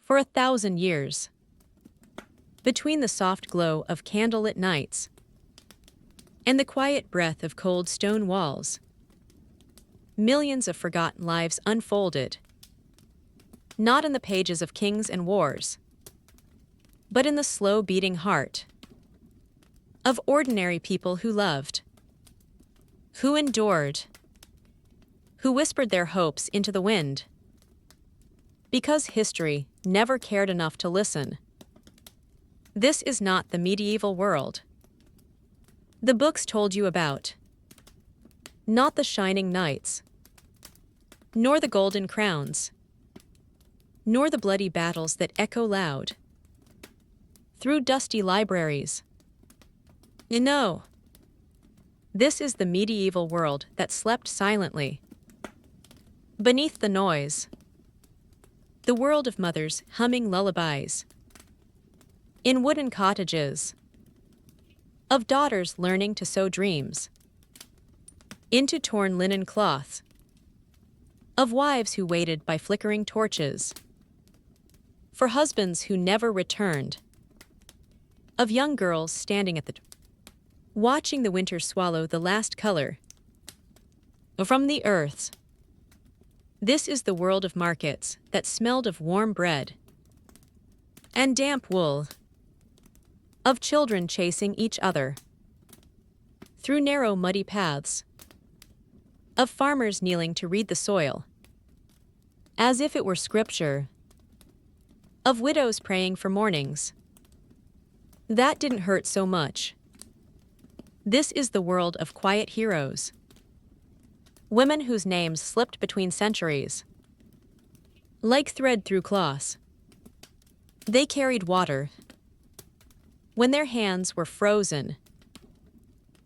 For 1,000 years, between the soft glow of candlelit nights and the quiet breath of cold stone walls, millions of forgotten lives unfolded, not in the pages of kings and wars, but in the slow-beating heart of ordinary people who loved, who endured, who whispered their hopes into the wind. Because history never cared enough to listen. This is not the medieval world the books told you about. Not the shining knights, nor the golden crowns, nor the bloody battles that echo loud through dusty libraries. No, this is the medieval world that slept silently beneath the noise. The world of mothers humming lullabies in wooden cottages, of daughters learning to sew dreams into torn linen cloth, of wives who waited by flickering torches for husbands who never returned, of young girls standing at the watching the winter swallow the last color from the earth. This is the world of markets that smelled of warm bread and damp wool, of children chasing each other through narrow muddy paths, of farmers kneeling to read the soil as if it were scripture, of widows praying for mornings that didn't hurt so much. This is the world of quiet heroes, women whose names slipped between centuries like thread through cloths. They carried water when their hands were frozen.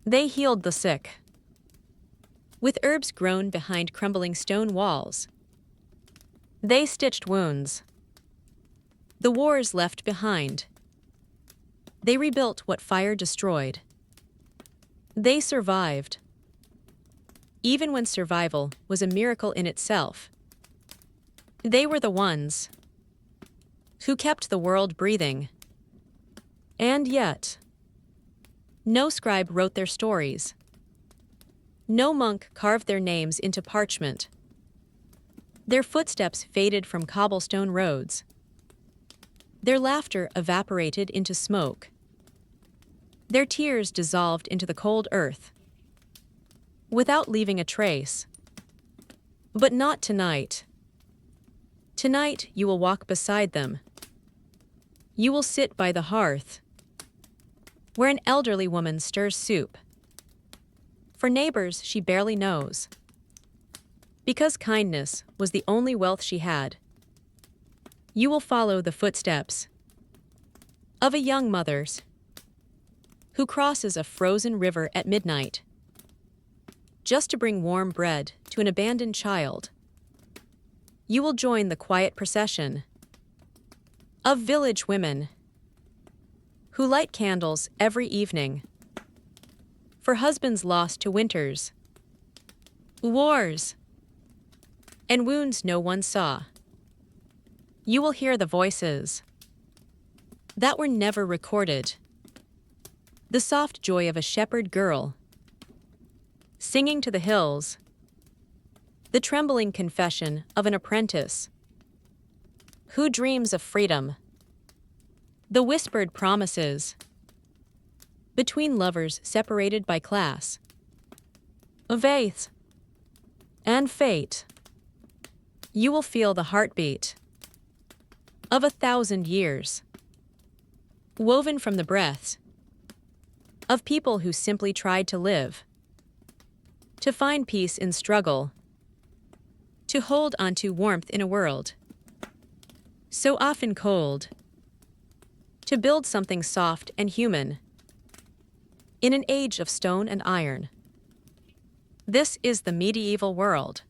They healed the sick with herbs grown behind crumbling stone walls. They stitched wounds the wars left behind. They rebuilt what fire destroyed. They survived, even when survival was a miracle in itself. They were the ones who kept the world breathing. And yet, no scribe wrote their stories. No monk carved their names into parchment. Their footsteps faded from cobblestone roads. Their laughter evaporated into smoke. Their tears dissolved into the cold earth, without leaving a trace. But not tonight. Tonight you will walk beside them. You will sit by the hearth, where an elderly woman stirs soup for neighbors she barely knows. Because kindness was the only wealth she had, you will follow the footsteps of a young mother who crosses a frozen river at midnight just to bring warm bread to an abandoned child. You will join the quiet procession of village women who light candles every evening for husbands lost to winters, wars, and wounds no one saw. You will hear the voices that were never recorded, the soft joy of a shepherd girl singing to the hills, the trembling confession of an apprentice who dreams of freedom, the whispered promises between lovers separated by class, of faith and fate. You will feel the heartbeat of 1,000 years, woven from the breaths of people who simply tried to live, to find peace in struggle, to hold onto warmth in a world so often cold, to build something soft and human in an age of stone and iron. This is the medieval world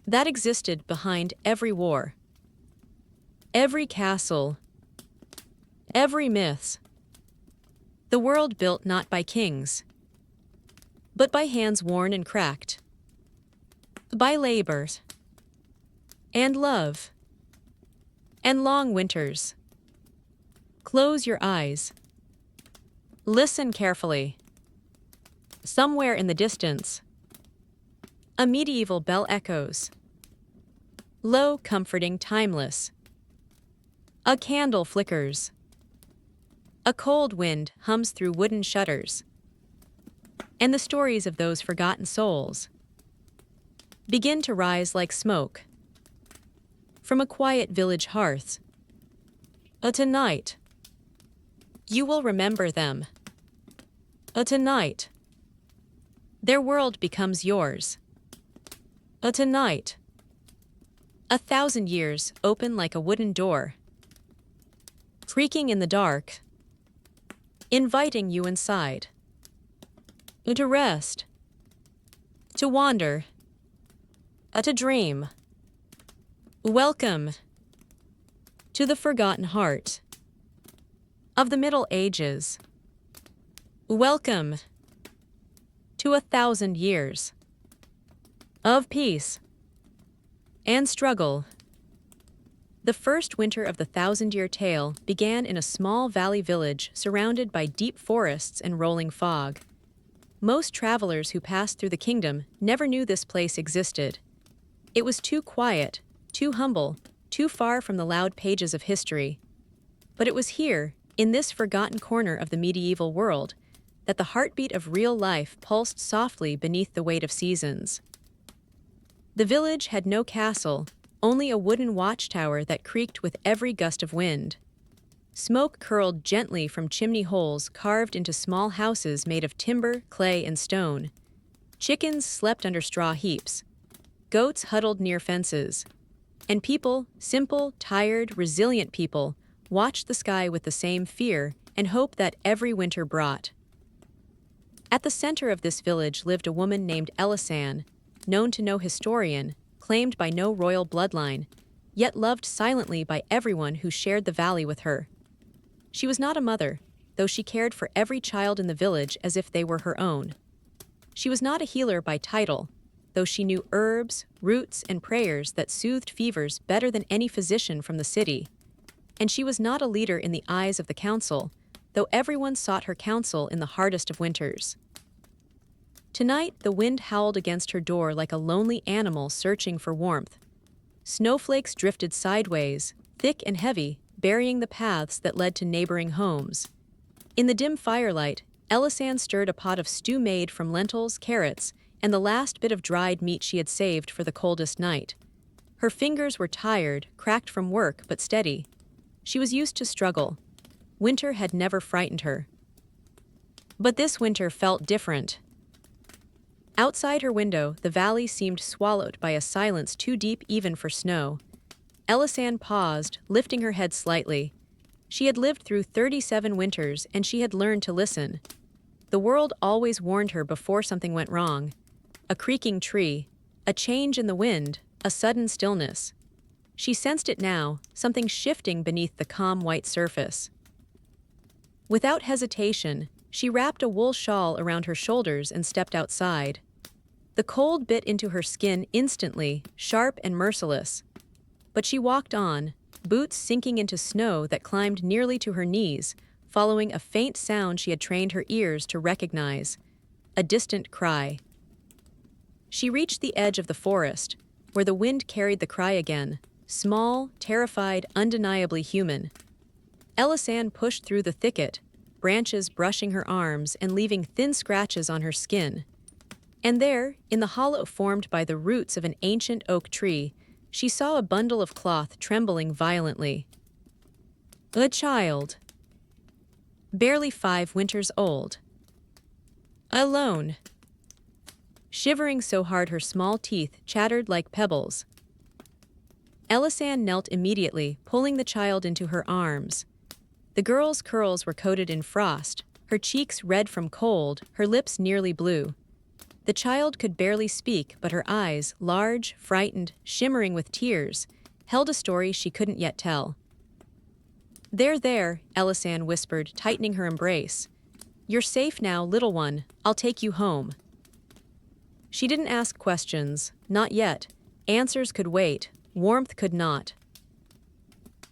that existed behind every war, every castle, every myth. The world built not by kings, but by hands worn and cracked, by labor and love and long winters. Close your eyes. Listen carefully. Somewhere in the distance, a medieval bell echoes. Low, comforting, timeless. A candle flickers. A cold wind hums through wooden shutters. And the stories of those forgotten souls begin to rise like smoke from a quiet village hearth. Tonight, you will remember them. Tonight, their world becomes yours. Tonight, 1,000 years open like a wooden door, creaking in the dark, inviting you inside. To rest, to wander, to dream. Welcome to the forgotten heart of the Middle Ages. Welcome to 1,000 years of peace and struggle. The first winter of the 1,000-year tale began in a small valley village surrounded by deep forests and rolling fog. Most travelers who passed through the kingdom never knew this place existed. It was too quiet, too humble, too far from the loud pages of history. But it was here, in this forgotten corner of the medieval world, that the heartbeat of real life pulsed softly beneath the weight of seasons. The village had no castle, only a wooden watchtower that creaked with every gust of wind. Smoke curled gently from chimney holes carved into small houses made of timber, clay, and stone. Chickens slept under straw heaps. Goats huddled near fences. And people, simple, tired, resilient people, watched the sky with the same fear and hope that every winter brought. At the center of this village lived a woman named Elisan, known to no historian, claimed by no royal bloodline, yet loved silently by everyone who shared the valley with her. She was not a mother, though she cared for every child in the village as if they were her own. She was not a healer by title, though she knew herbs, roots, and prayers that soothed fevers better than any physician from the city. And she was not a leader in the eyes of the council, though everyone sought her counsel in the hardest of winters. Tonight, the wind howled against her door like a lonely animal searching for warmth. Snowflakes drifted sideways, thick and heavy, burying the paths that led to neighboring homes. In the dim firelight, Elisan stirred a pot of stew made from lentils, carrots, and the last bit of dried meat she had saved for the coldest night. Her fingers were tired, cracked from work, but steady. She was used to struggle. Winter had never frightened her. But this winter felt different. Outside her window, the valley seemed swallowed by a silence too deep even for snow. Elisan paused, lifting her head slightly. She had lived through 37 winters, and she had learned to listen. The world always warned her before something went wrong. A creaking tree, a change in the wind, a sudden stillness. She sensed it now, something shifting beneath the calm white surface. Without hesitation, she wrapped a wool shawl around her shoulders and stepped outside. The cold bit into her skin instantly, sharp and merciless. But she walked on, boots sinking into snow that climbed nearly to her knees, following a faint sound she had trained her ears to recognize, a distant cry. She reached the edge of the forest, where the wind carried the cry again, small, terrified, undeniably human. Elisan pushed through the thicket, branches brushing her arms and leaving thin scratches on her skin. And there, in the hollow formed by the roots of an ancient oak tree, she saw a bundle of cloth trembling violently. A child, barely 5 winters old. Alone. Shivering so hard her small teeth chattered like pebbles. Elisan knelt immediately, pulling the child into her arms. The girl's curls were coated in frost, her cheeks red from cold, her lips nearly blue. The child could barely speak, but her eyes, large, frightened, shimmering with tears, held a story she couldn't yet tell. There, Elisan whispered, tightening her embrace. You're safe now, little one. I'll take you home. She didn't ask questions, not yet. Answers could wait, warmth could not.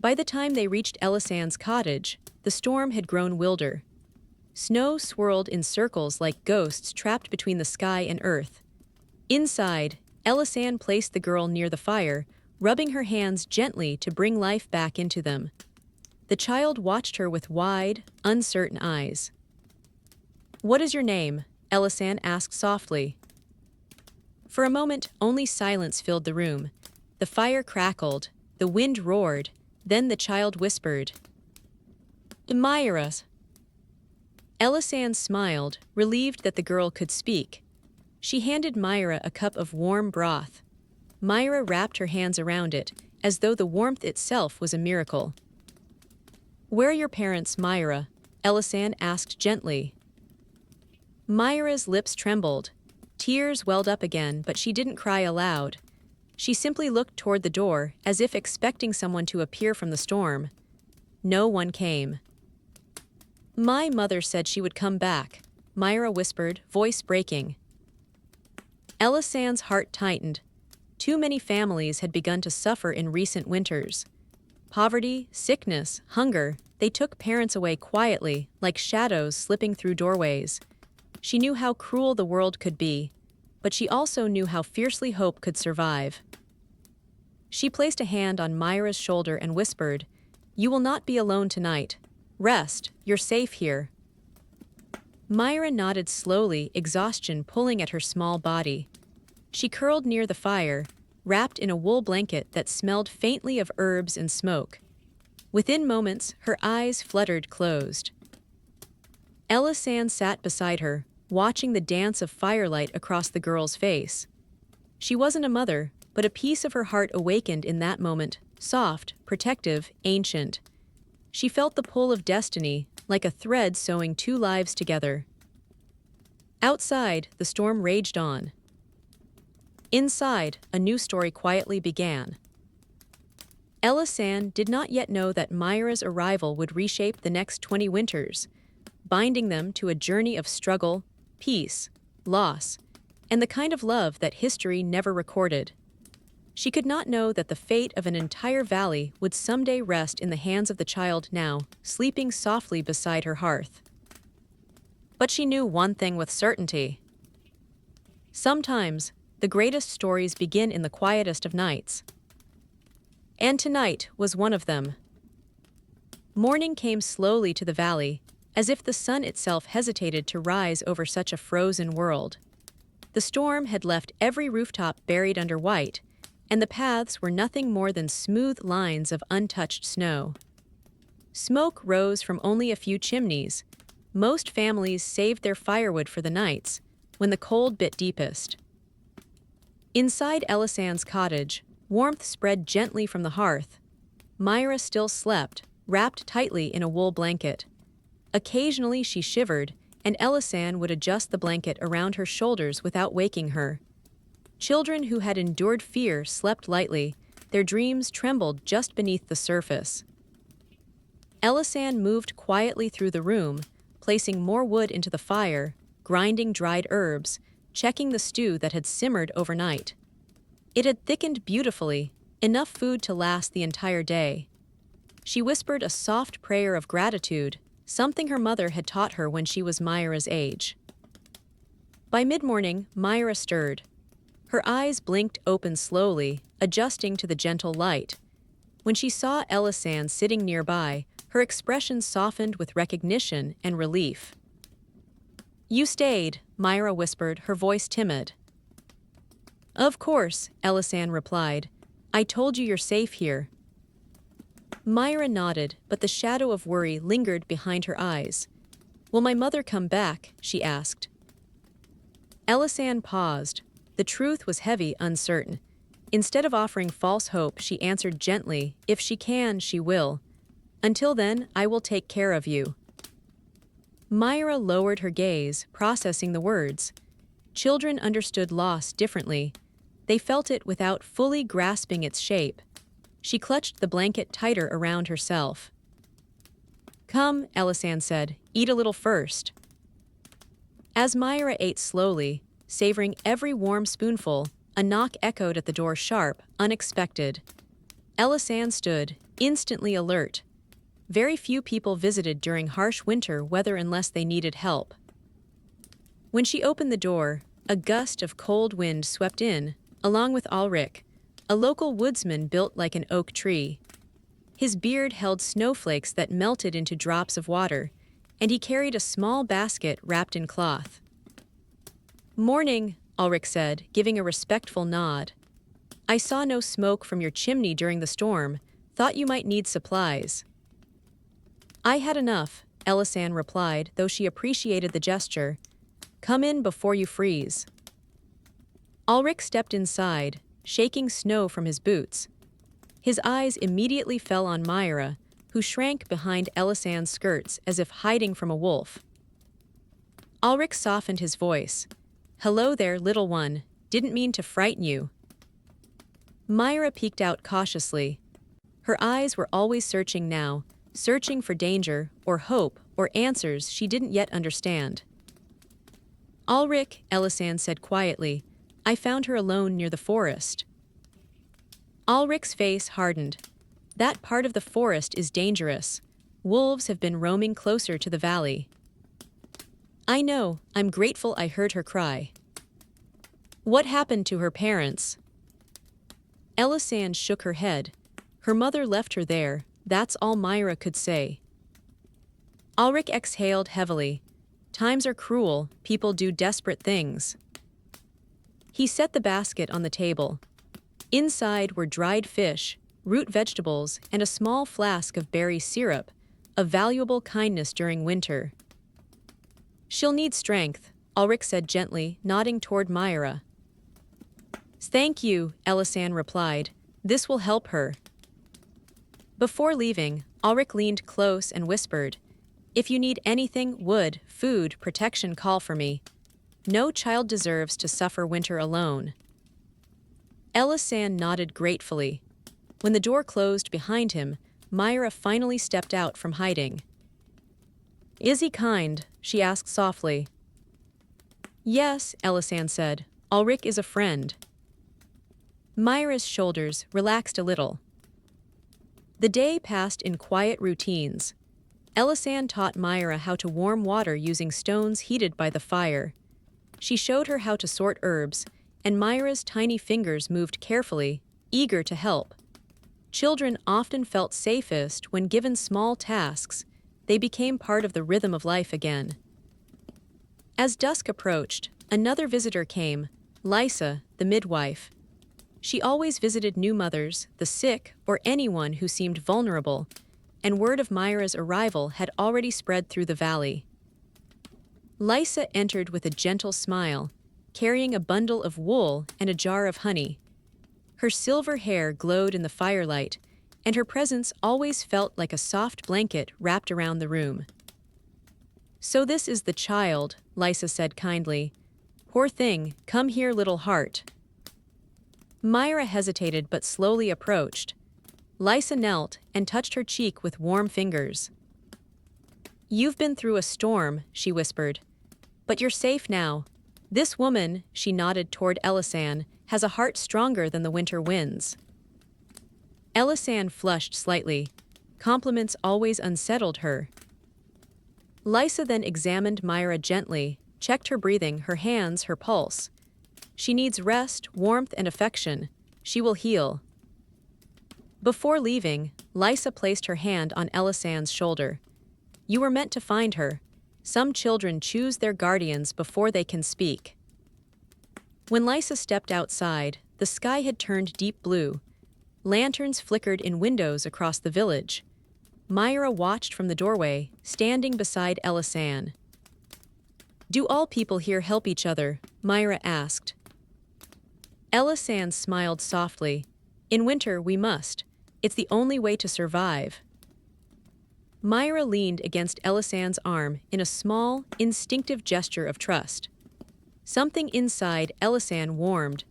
By the time they reached Elisand's cottage, the storm had grown wilder. Snow swirled in circles like ghosts trapped between the sky and earth. Inside, Elisand placed the girl near the fire, rubbing her hands gently to bring life back into them. The child watched her with wide, uncertain eyes. "What is your name?" Elisand asked softly. For a moment, only silence filled the room. The fire crackled, the wind roared, then the child whispered, "Myra." Elisand smiled, relieved that the girl could speak. She handed Myra a cup of warm broth. Myra wrapped her hands around it, as though the warmth itself was a miracle. "Where are your parents, Myra?" Elisand asked gently. Myra's lips trembled. Tears welled up again, but she didn't cry aloud. She simply looked toward the door, as if expecting someone to appear from the storm. No one came. "My mother said she would come back," Myra whispered, voice breaking. Elisand's heart tightened. Too many families had begun to suffer in recent winters. Poverty, sickness, hunger, they took parents away quietly, like shadows slipping through doorways. She knew how cruel the world could be, but she also knew how fiercely hope could survive. She placed a hand on Myra's shoulder and whispered, "You will not be alone tonight. Rest, you're safe here." Myra nodded slowly, exhaustion pulling at her small body. She curled near the fire, wrapped in a wool blanket that smelled faintly of herbs and smoke. Within moments, her eyes fluttered closed. Elisand sat beside her, watching the dance of firelight across the girl's face. She wasn't a mother, but a piece of her heart awakened in that moment, soft, protective, ancient. She felt the pull of destiny, like a thread sewing two lives together. Outside, the storm raged on. Inside, a new story quietly began. Elisand did not yet know that Myra's arrival would reshape the next 20 winters, binding them to a journey of struggle, peace, loss, and the kind of love that history never recorded. She could not know that the fate of an entire valley would someday rest in the hands of the child now, sleeping softly beside her hearth. But she knew one thing with certainty. Sometimes, the greatest stories begin in the quietest of nights. And tonight was one of them. Morning came slowly to the valley, as if the sun itself hesitated to rise over such a frozen world. The storm had left every rooftop buried under white, and the paths were nothing more than smooth lines of untouched snow. Smoke rose from only a few chimneys. Most families saved their firewood for the nights, when the cold bit deepest. Inside Elisand's cottage, warmth spread gently from the hearth. Myra still slept, wrapped tightly in a wool blanket. Occasionally she shivered, and Elisand would adjust the blanket around her shoulders without waking her. Children who had endured fear slept lightly, their dreams trembled just beneath the surface. Elisand moved quietly through the room, placing more wood into the fire, grinding dried herbs, checking the stew that had simmered overnight. It had thickened beautifully, enough food to last the entire day. She whispered a soft prayer of gratitude, something her mother had taught her when she was Myra's age. By mid-morning, Myra stirred. Her eyes blinked open slowly, adjusting to the gentle light. When she saw Elisand sitting nearby, her expression softened with recognition and relief. "You stayed," Myra whispered, her voice timid. "Of course," Elisand replied. "I told you you're safe here." Myra nodded, but the shadow of worry lingered behind her eyes. "Will my mother come back?" she asked. Elisand paused. The truth was heavy, uncertain. Instead of offering false hope, she answered gently, "If she can, she will. Until then, I will take care of you." Myra lowered her gaze, processing the words. Children understood loss differently. They felt it without fully grasping its shape. She clutched the blanket tighter around herself. "Come," Elisand said, "eat a little first." As Myra ate slowly, savoring every warm spoonful, a knock echoed at the door sharp, unexpected. Elisand stood, instantly alert. Very few people visited during harsh winter weather unless they needed help. When she opened the door, a gust of cold wind swept in, along with Ulrich, a local woodsman built like an oak tree. His beard held snowflakes that melted into drops of water, and he carried a small basket wrapped in cloth. "Morning," Ulrich said, giving a respectful nod. "I saw no smoke from your chimney during the storm. Thought you might need supplies." "I had enough," Elisan replied, though she appreciated the gesture. "Come in before you freeze." Ulrich stepped inside, shaking snow from his boots. His eyes immediately fell on Myra, who shrank behind Elisan's skirts as if hiding from a wolf. Ulrich softened his voice. "Hello there, little one. Didn't mean to frighten you." Myra peeked out cautiously. Her eyes were always searching now, searching for danger, or hope, or answers she didn't yet understand. "Ulrich," Elisan said quietly, "I found her alone near the forest." Ulrich's face hardened. "That part of the forest is dangerous. Wolves have been roaming closer to the valley." "I know. I'm grateful I heard her cry." "What happened to her parents?" Elisan shook her head. Her mother left her there, that's all Myra could say. Ulrich exhaled heavily. Times are cruel, people do desperate things. He set the basket on the table. Inside were dried fish, root vegetables, and a small flask of berry syrup, a valuable kindness during winter. "She'll need strength," Ulrich said gently, nodding toward Myra. "Thank you," Elisan replied. "This will help her." Before leaving, Ulrich leaned close and whispered, "If you need anything, wood, food, protection, call for me. No child deserves to suffer winter alone." Elisan nodded gratefully. When the door closed behind him, Myra finally stepped out from hiding. "Is he kind?" she asked softly. "Yes," Elisan said. "Ulrich is a friend." Myra's shoulders relaxed a little. The day passed in quiet routines. Elisan taught Myra how to warm water using stones heated by the fire. She showed her how to sort herbs, and Myra's tiny fingers moved carefully, eager to help. Children often felt safest when given small tasks. They became part of the rhythm of life again. As dusk approached, another visitor came, Lysa, the midwife. She always visited new mothers, the sick, or anyone who seemed vulnerable, and word of Myra's arrival had already spread through the valley. Lysa entered with a gentle smile, carrying a bundle of wool and a jar of honey. Her silver hair glowed in the firelight, and her presence always felt like a soft blanket wrapped around the room. "So this is the child," Lysa said kindly. "Poor thing, come here, little heart." Myra hesitated but slowly approached. Lysa knelt and touched her cheek with warm fingers. "You've been through a storm," she whispered. "But you're safe now. This woman," she nodded toward Elisan, "has a heart stronger than the winter winds." Elisan flushed slightly. Compliments always unsettled her. Lysa then examined Myra gently, checked her breathing, her hands, her pulse. "She needs rest, warmth, and affection. She will heal." Before leaving, Lysa placed her hand on Elisan's shoulder. "You were meant to find her. Some children choose their guardians before they can speak." When Lysa stepped outside, the sky had turned deep blue. Lanterns flickered in windows across the village. Myra watched from the doorway, standing beside Elisan. "Do all people here help each other?" Myra asked. Elisan smiled softly. "In winter, we must. It's the only way to survive." Myra leaned against Elisan's arm in a small, instinctive gesture of trust. Something inside Elisan warmed,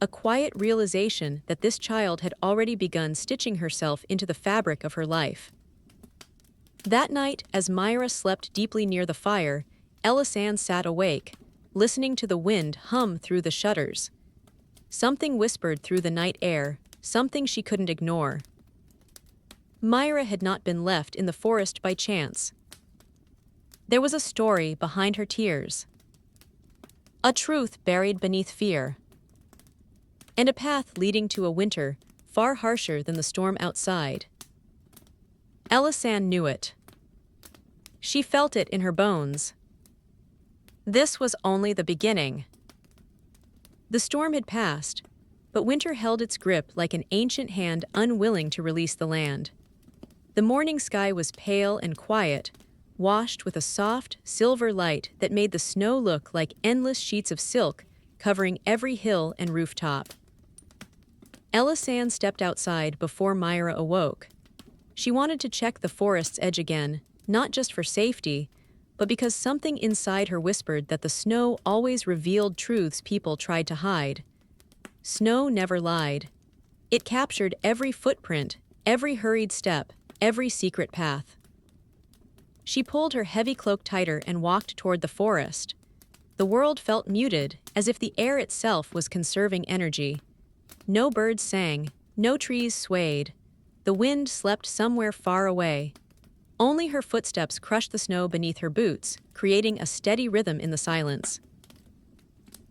a quiet realization that this child had already begun stitching herself into the fabric of her life. That night, as Myra slept deeply near the fire, Elisan sat awake, listening to the wind hum through the shutters. Something whispered through the night air, something she couldn't ignore. Myra had not been left in the forest by chance. There was a story behind her tears, a truth buried beneath fear, and a path leading to a winter far harsher than the storm outside. Elisan knew it. She felt it in her bones. This was only the beginning. The storm had passed, but winter held its grip like an ancient hand unwilling to release the land. The morning sky was pale and quiet, washed with a soft, silver light that made the snow look like endless sheets of silk covering every hill and rooftop. Elisan stepped outside before Myra awoke. She wanted to check the forest's edge again, not just for safety, but because something inside her whispered that the snow always revealed truths people tried to hide. Snow never lied. It captured every footprint, every hurried step, every secret path. She pulled her heavy cloak tighter and walked toward the forest. The world felt muted, as if the air itself was conserving energy. No birds sang, no trees swayed. The wind slept somewhere far away. Only her footsteps crushed the snow beneath her boots, creating a steady rhythm in the silence.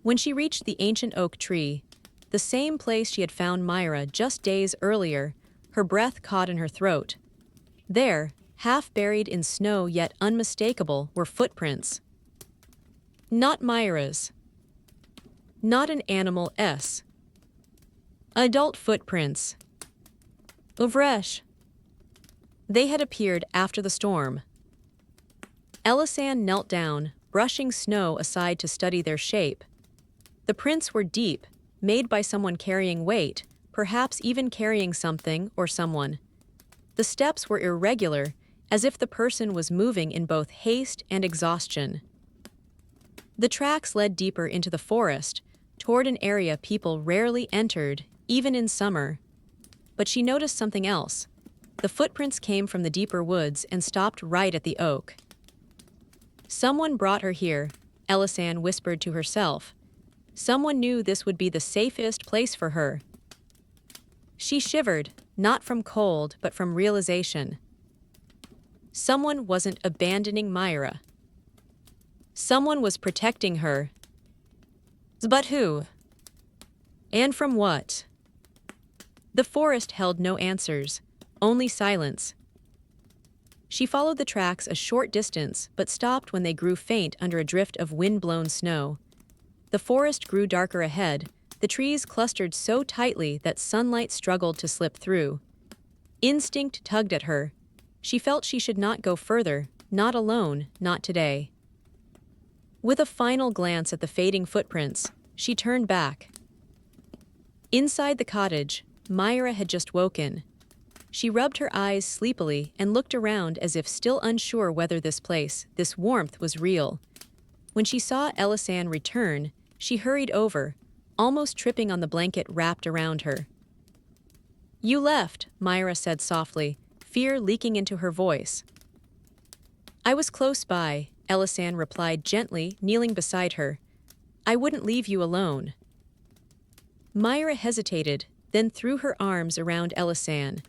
When she reached the ancient oak tree, the same place she had found Myra just days earlier, her breath caught in her throat. There, half buried in snow yet unmistakable, were footprints. Not Myra's. Not an animal's. Adult footprints. Uvresh. They had appeared after the storm. Elisan knelt down, brushing snow aside to study their shape. The prints were deep, made by someone carrying weight, perhaps even carrying something or someone. The steps were irregular, as if the person was moving in both haste and exhaustion. The tracks led deeper into the forest, toward an area people rarely entered, even in summer. But she noticed something else. The footprints came from the deeper woods and stopped right at the oak. Someone brought her here, Elisan whispered to herself. Someone knew this would be the safest place for her. She shivered, not from cold, but from realization. Someone wasn't abandoning Myra. Someone was protecting her. But who? And from what? The forest held no answers, only silence. She followed the tracks a short distance, but stopped when they grew faint under a drift of wind-blown snow. The forest grew darker ahead, the trees clustered so tightly that sunlight struggled to slip through. Instinct tugged at her. She felt she should not go further, not alone, not today. With a final glance at the fading footprints, she turned back. Inside the cottage, Myra had just woken. She rubbed her eyes sleepily and looked around as if still unsure whether this place, this warmth, was real. When she saw Elisan return, she hurried over, almost tripping on the blanket wrapped around her. "You left," Myra said softly, fear leaking into her voice. "I was close by," Elisan replied gently, kneeling beside her. "I wouldn't leave you alone." Myra hesitated, then threw her arms around Elisan.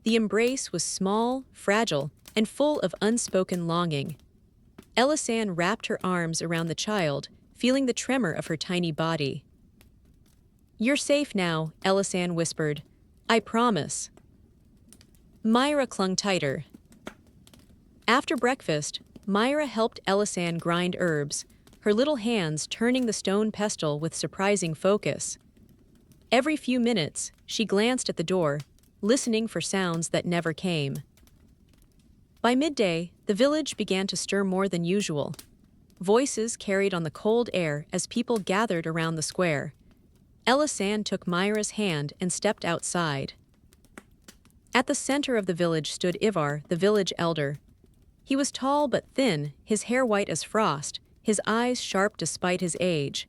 The embrace was small, fragile, and full of unspoken longing. Elisan wrapped her arms around the child, feeling the tremor of her tiny body. "You're safe now," Elisan whispered. "I promise." Myra clung tighter. After breakfast, Myra helped Elisan grind herbs, her little hands turning the stone pestle with surprising focus. Every few minutes, she glanced at the door, listening for sounds that never came. By midday, the village began to stir more than usual. Voices carried on the cold air as people gathered around the square. Elisan took Myra's hand and stepped outside. At the center of the village stood Ivar, the village elder. He was tall but thin, his hair white as frost, his eyes sharp despite his age.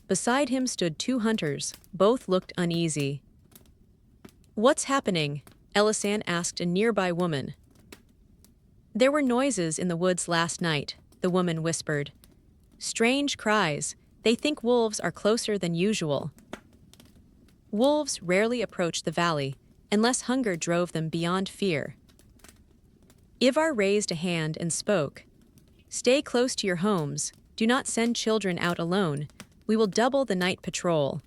Beside him stood two hunters, both looked uneasy. "What's happening?" Elisan asked a nearby woman. "There were noises in the woods last night," the woman whispered. "Strange cries. They think wolves are closer than usual." Wolves rarely approached the valley, unless hunger drove them beyond fear. Ivar raised a hand and spoke. Stay close to your homes. Do not send children out alone. We will double the night patrol.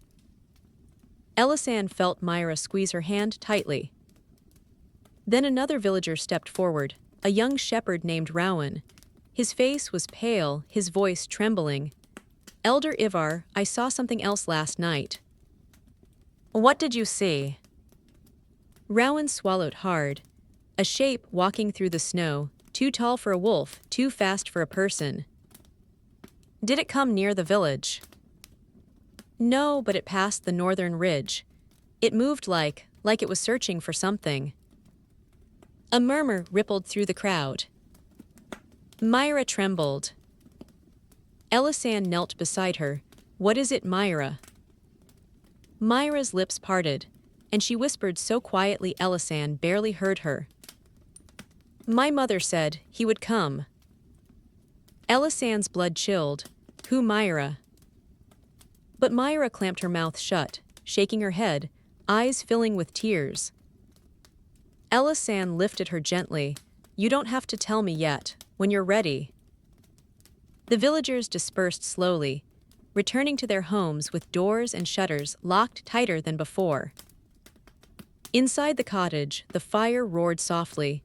Elisan felt Myra squeeze her hand tightly. Then another villager stepped forward, a young shepherd named Rowan. His face was pale, his voice trembling. Elder Ivar, I saw something else last night. What did you see? Rowan swallowed hard. A shape walking through the snow, too tall for a wolf, too fast for a person. Did it come near the village? No, but it passed the northern ridge. It moved like it was searching for something. A murmur rippled through the crowd. Myra trembled. Elisan knelt beside her. What is it, Myra? Myra's lips parted, and she whispered so quietly Elisan barely heard her. My mother said he would come. Elisan's blood chilled. Who, Myra? But Myra clamped her mouth shut, shaking her head, eyes filling with tears. Elisan lifted her gently. You don't have to tell me yet. When you're ready. The villagers dispersed slowly, returning to their homes with doors and shutters locked tighter than before. Inside the cottage, the fire roared softly.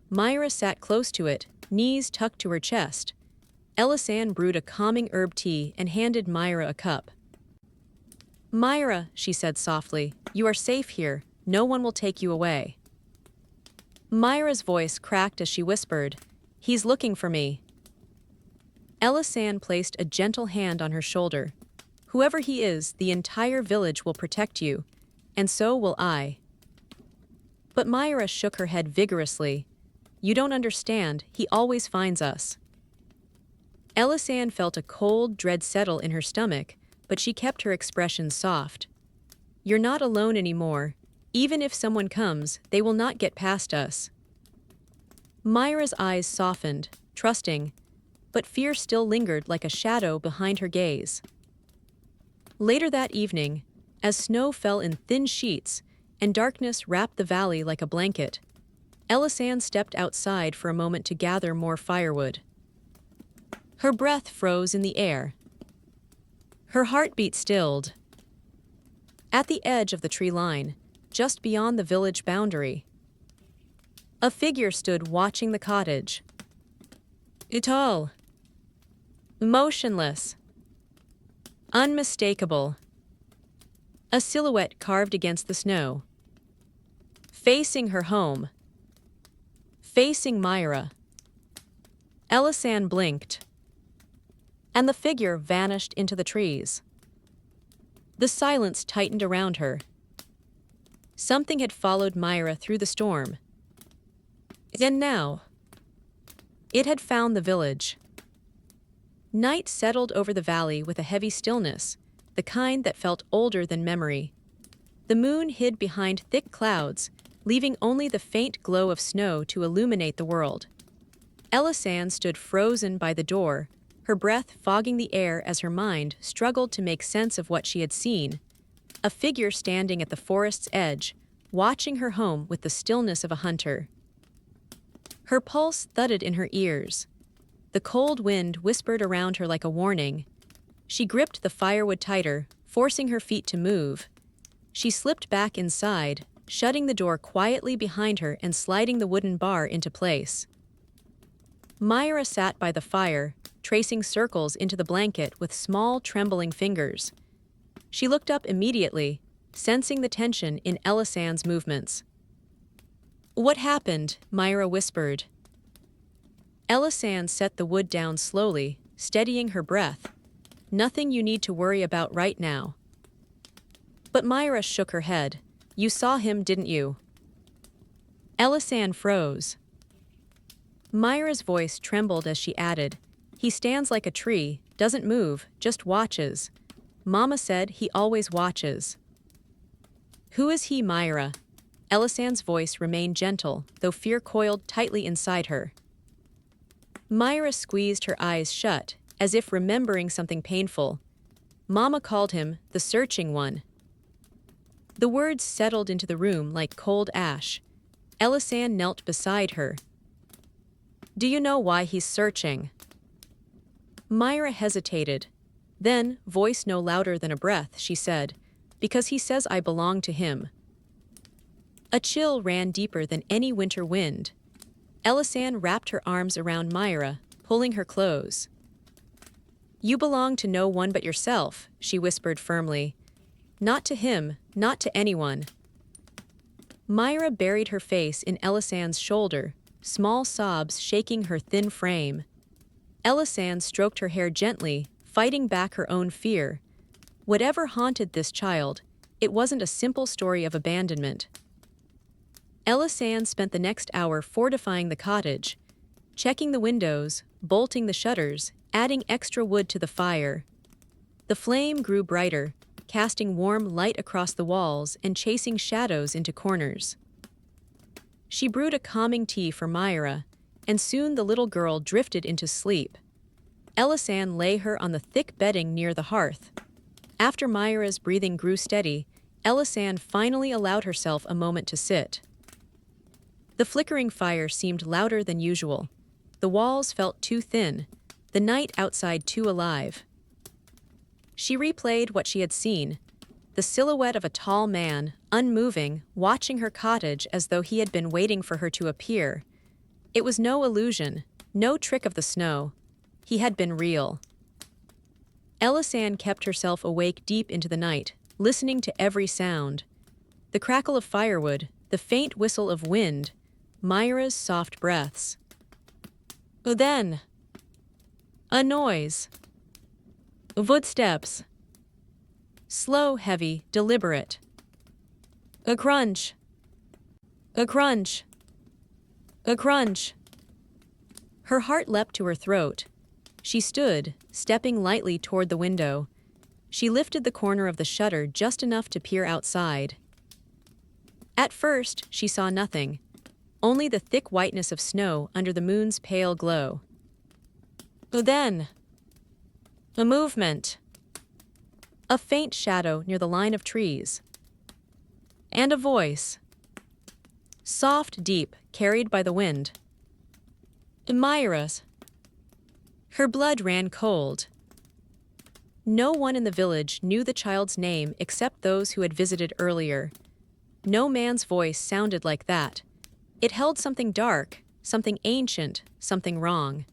Myra sat close to it, knees tucked to her chest. Elisan brewed a calming herb tea and handed Myra a cup. Myra, she said softly, you are safe here. No one will take you away. Myra's voice cracked as she whispered, He's looking for me. Elisan placed a gentle hand on her shoulder. Whoever he is, the entire village will protect you, and so will I. But Myra shook her head vigorously. You don't understand, he always finds us. Elisan felt a cold dread settle in her stomach, but she kept her expression soft. You're not alone anymore. Even if someone comes, they will not get past us. Myra's eyes softened, trusting, but fear still lingered like a shadow behind her gaze. Later that evening, as snow fell in thin sheets and darkness wrapped the valley like a blanket, Elisan stepped outside for a moment to gather more firewood. Her breath froze in the air. Her heartbeat stilled. At the edge of the tree line, just beyond the village boundary, a figure stood watching the cottage. Tall, motionless, unmistakable. A silhouette carved against the snow. Facing her home. Facing Myra. Elisan blinked, and the figure vanished into the trees. The silence tightened around her. Something had followed Myra through the storm. And now, it had found the village. Night settled over the valley with a heavy stillness, the kind that felt older than memory. The moon hid behind thick clouds, leaving only the faint glow of snow to illuminate the world. Elisan stood frozen by the door, her breath fogging the air as her mind struggled to make sense of what she had seen. A figure standing at the forest's edge, watching her home with the stillness of a hunter. Her pulse thudded in her ears. The cold wind whispered around her like a warning. She gripped the firewood tighter, forcing her feet to move. She slipped back inside, shutting the door quietly behind her and sliding the wooden bar into place. Myra sat by the fire, tracing circles into the blanket with small, trembling fingers. She looked up immediately, sensing the tension in Elisan's movements. What happened? Myra whispered. Elisan set the wood down slowly, steadying her breath. Nothing you need to worry about right now. But Myra shook her head. You saw him, didn't you? Elisan froze. Myra's voice trembled as she added, He stands like a tree, doesn't move, just watches. Mama said he always watches. Who is he, Myra? Elisan's voice remained gentle, though fear coiled tightly inside her. Myra squeezed her eyes shut, as if remembering something painful. Mama called him the searching one. The words settled into the room like cold ash. Elisan knelt beside her. Do you know why he's searching? Myra hesitated. Then, voice no louder than a breath, she said, because he says I belong to him. A chill ran deeper than any winter wind. Elisan wrapped her arms around Myra, pulling her close. You belong to no one but yourself, she whispered firmly. Not to him, not to anyone. Myra buried her face in Elisan's shoulder, small sobs shaking her thin frame. Elisan stroked her hair gently, fighting back her own fear. Whatever haunted this child, it wasn't a simple story of abandonment. Elisan spent the next hour fortifying the cottage, checking the windows, bolting the shutters, adding extra wood to the fire. The flame grew brighter, casting warm light across the walls and chasing shadows into corners. She brewed a calming tea for Myra, and soon the little girl drifted into sleep. Elisan lay her on the thick bedding near the hearth. After Myra's breathing grew steady, Elisan finally allowed herself a moment to sit. The flickering fire seemed louder than usual. The walls felt too thin, the night outside too alive. She replayed what she had seen, the silhouette of a tall man, unmoving, watching her cottage as though he had been waiting for her to appear. It was no illusion, no trick of the snow. He had been real. Elisan kept herself awake deep into the night, listening to every sound. The crackle of firewood, the faint whistle of wind, Myra's soft breaths. Then, a noise. Footsteps. Slow, heavy, deliberate. A crunch. A crunch. A crunch. Her heart leapt to her throat. She stood, stepping lightly toward the window. She lifted the corner of the shutter just enough to peer outside. At first, she saw nothing, only the thick whiteness of snow under the moon's pale glow. Then, a movement. A faint shadow near the line of trees. And a voice. Soft, deep, carried by the wind. Myra's. Her blood ran cold. No one in the village knew the child's name except those who had visited earlier. No man's voice sounded like that. It held something dark, something ancient, something wrong.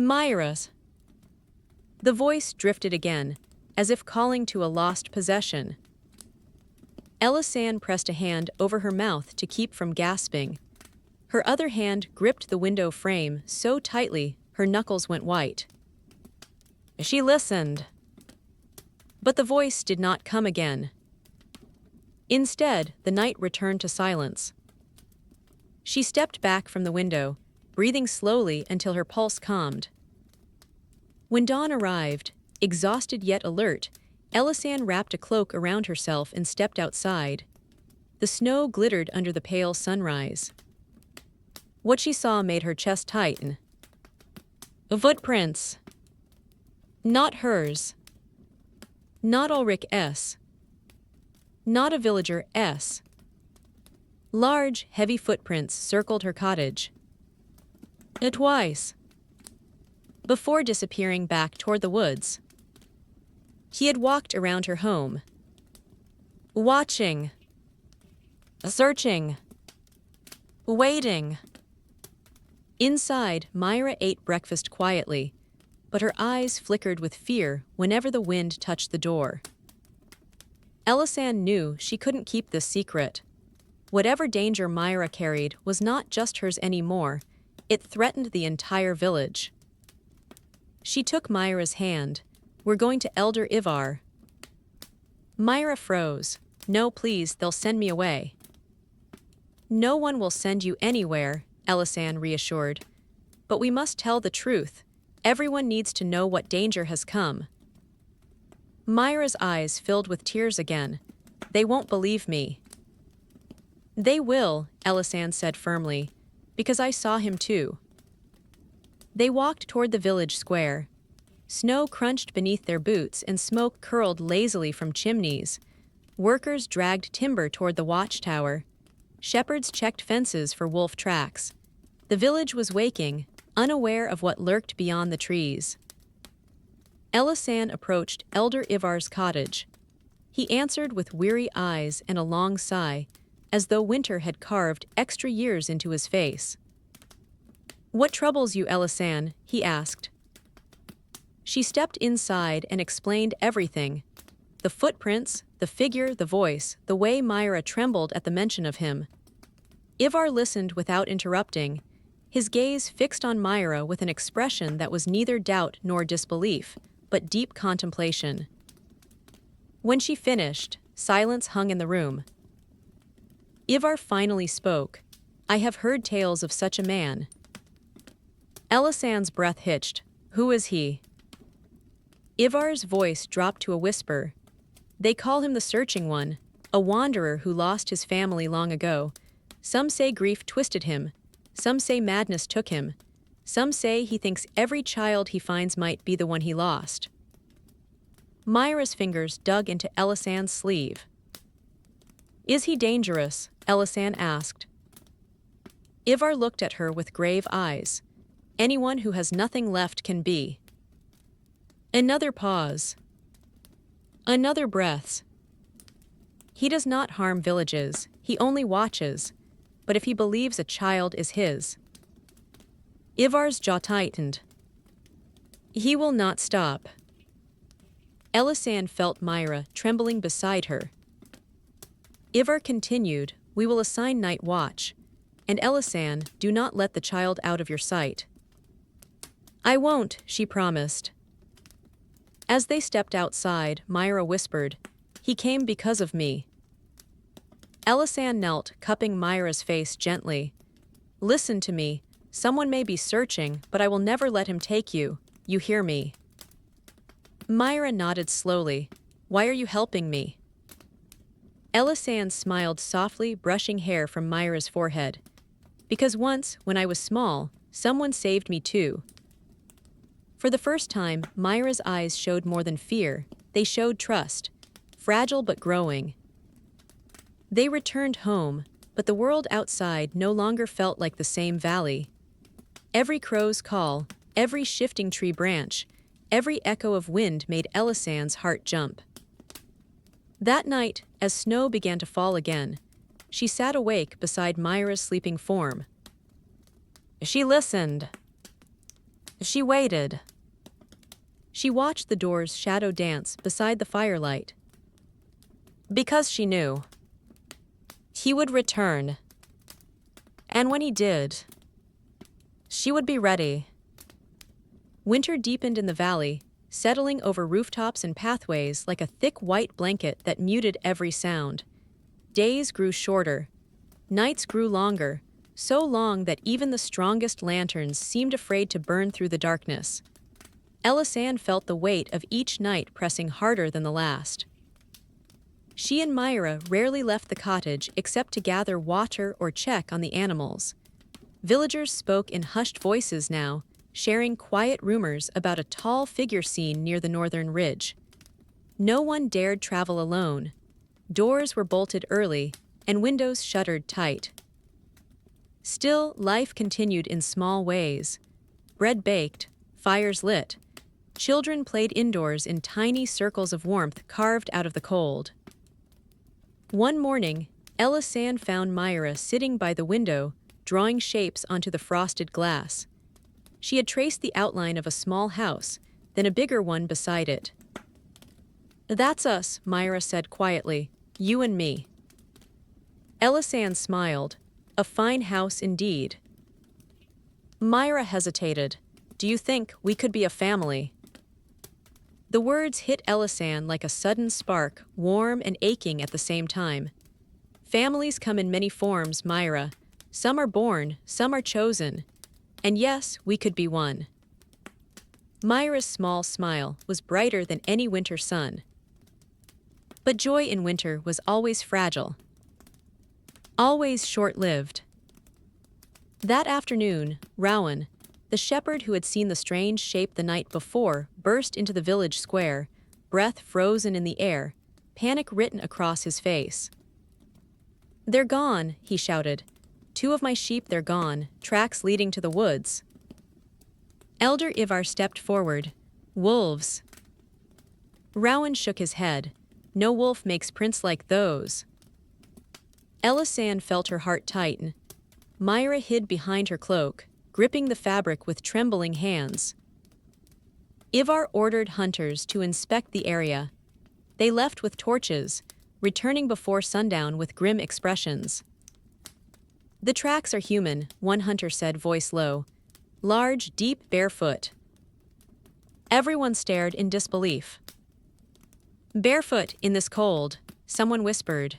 Myra's. The voice drifted again, as if calling to a lost possession. Elisan pressed a hand over her mouth to keep from gasping. Her other hand gripped the window frame so tightly her knuckles went white. She listened. But the voice did not come again. Instead, the night returned to silence. She stepped back from the window, breathing slowly until her pulse calmed. When dawn arrived, exhausted yet alert, Elisan wrapped a cloak around herself and stepped outside. The snow glittered under the pale sunrise. What she saw made her chest tighten. Footprints. Not hers. Not Ulrich S. Not a villager S. Large, heavy footprints circled her cottage. Twice. Before disappearing back toward the woods. He had walked around her home. Watching. Searching. Waiting. Inside, Myra ate breakfast quietly, but her eyes flickered with fear whenever the wind touched the door. Elisan knew she couldn't keep this secret. Whatever danger Myra carried was not just hers anymore, it threatened the entire village. She took Myra's hand. We're going to Elder Ivar. Myra froze. No, please, they'll send me away. No one will send you anywhere, Elisan reassured. But we must tell the truth. Everyone needs to know what danger has come. Myra's eyes filled with tears again. They won't believe me. They will, Elisan said firmly, because I saw him too. They walked toward the village square. Snow crunched beneath their boots and smoke curled lazily from chimneys. Workers dragged timber toward the watchtower. Shepherds checked fences for wolf tracks. The village was waking, unaware of what lurked beyond the trees. Elisan approached Elder Ivar's cottage. He answered with weary eyes and a long sigh, as though winter had carved extra years into his face. "What troubles you, Elisan?" he asked. She stepped inside and explained everything. The footprints, the figure, the voice, the way Myra trembled at the mention of him. Ivar listened without interrupting, his gaze fixed on Myra with an expression that was neither doubt nor disbelief, but deep contemplation. When she finished, silence hung in the room. Ivar finally spoke. "I have heard tales of such a man." Elisan's breath hitched. "Who is he?" Ivar's voice dropped to a whisper. "They call him the Searching One, a wanderer who lost his family long ago. Some say grief twisted him. Some say madness took him. Some say he thinks every child he finds might be the one he lost." Myra's fingers dug into Elisan's sleeve. "Is he dangerous?" Elisan asked. Ivar looked at her with grave eyes. "Anyone who has nothing left can be." Another pause. Another breath. "He does not harm villages, he only watches. But if he believes a child is his..." Ivar's jaw tightened. "He will not stop." Elisan felt Myra trembling beside her. Ivar continued, "We will assign night watch. And Elisan, do not let the child out of your sight." "I won't," she promised. As they stepped outside, Myra whispered, "He came because of me." Elisan knelt, cupping Myra's face gently. "Listen to me. Someone may be searching, but I will never let him take you. You hear me?" Myra nodded slowly. "Why are you helping me?" Elisan smiled softly, brushing hair from Myra's forehead. "Because once, when I was small, someone saved me too." For the first time, Myra's eyes showed more than fear. They showed trust, fragile but growing. They returned home, but the world outside no longer felt like the same valley. Every crow's call, every shifting tree branch, every echo of wind made Elisan's heart jump. That night, as snow began to fall again, she sat awake beside Myra's sleeping form. She listened. She waited. She watched the door's shadow dance beside the firelight. Because she knew he would return. And when he did, she would be ready. Winter deepened in the valley, settling over rooftops and pathways like a thick white blanket that muted every sound. Days grew shorter. Nights grew longer, so long that even the strongest lanterns seemed afraid to burn through the darkness. Elisan felt the weight of each night pressing harder than the last. She and Myra rarely left the cottage except to gather water or check on the animals. Villagers spoke in hushed voices now, sharing quiet rumors about a tall figure seen near the northern ridge. No one dared travel alone. Doors were bolted early, and windows shuttered tight. Still, life continued in small ways. Bread baked, fires lit. Children played indoors in tiny circles of warmth carved out of the cold. One morning, Elisan found Myra sitting by the window, drawing shapes onto the frosted glass. She had traced the outline of a small house, then a bigger one beside it. "That's us," Myra said quietly. "You and me." Elisan smiled. "A fine house indeed." Myra hesitated. "Do you think we could be a family?" The words hit Elisan like a sudden spark, warm and aching at the same time. Families come in many forms, Myra. Some are born, some are chosen. And yes, we could be one. Myra's small smile was brighter than any winter sun. But joy in winter was always fragile. Always short-lived. That afternoon, Rowan, the shepherd who had seen the strange shape the night before, burst into the village square, breath frozen in the air, panic written across his face. "They're gone," he shouted. 2 of my sheep, they're gone, tracks leading to the woods. Elder Ivar stepped forward. Wolves. Rowan shook his head. No wolf makes prints like those. Elisan felt her heart tighten. Myra hid behind her cloak, gripping the fabric with trembling hands. Ivar ordered hunters to inspect the area. They left with torches, returning before sundown with grim expressions. The tracks are human, one hunter said, voice low. Large, deep, barefoot. Everyone stared in disbelief. Barefoot in this cold, someone whispered.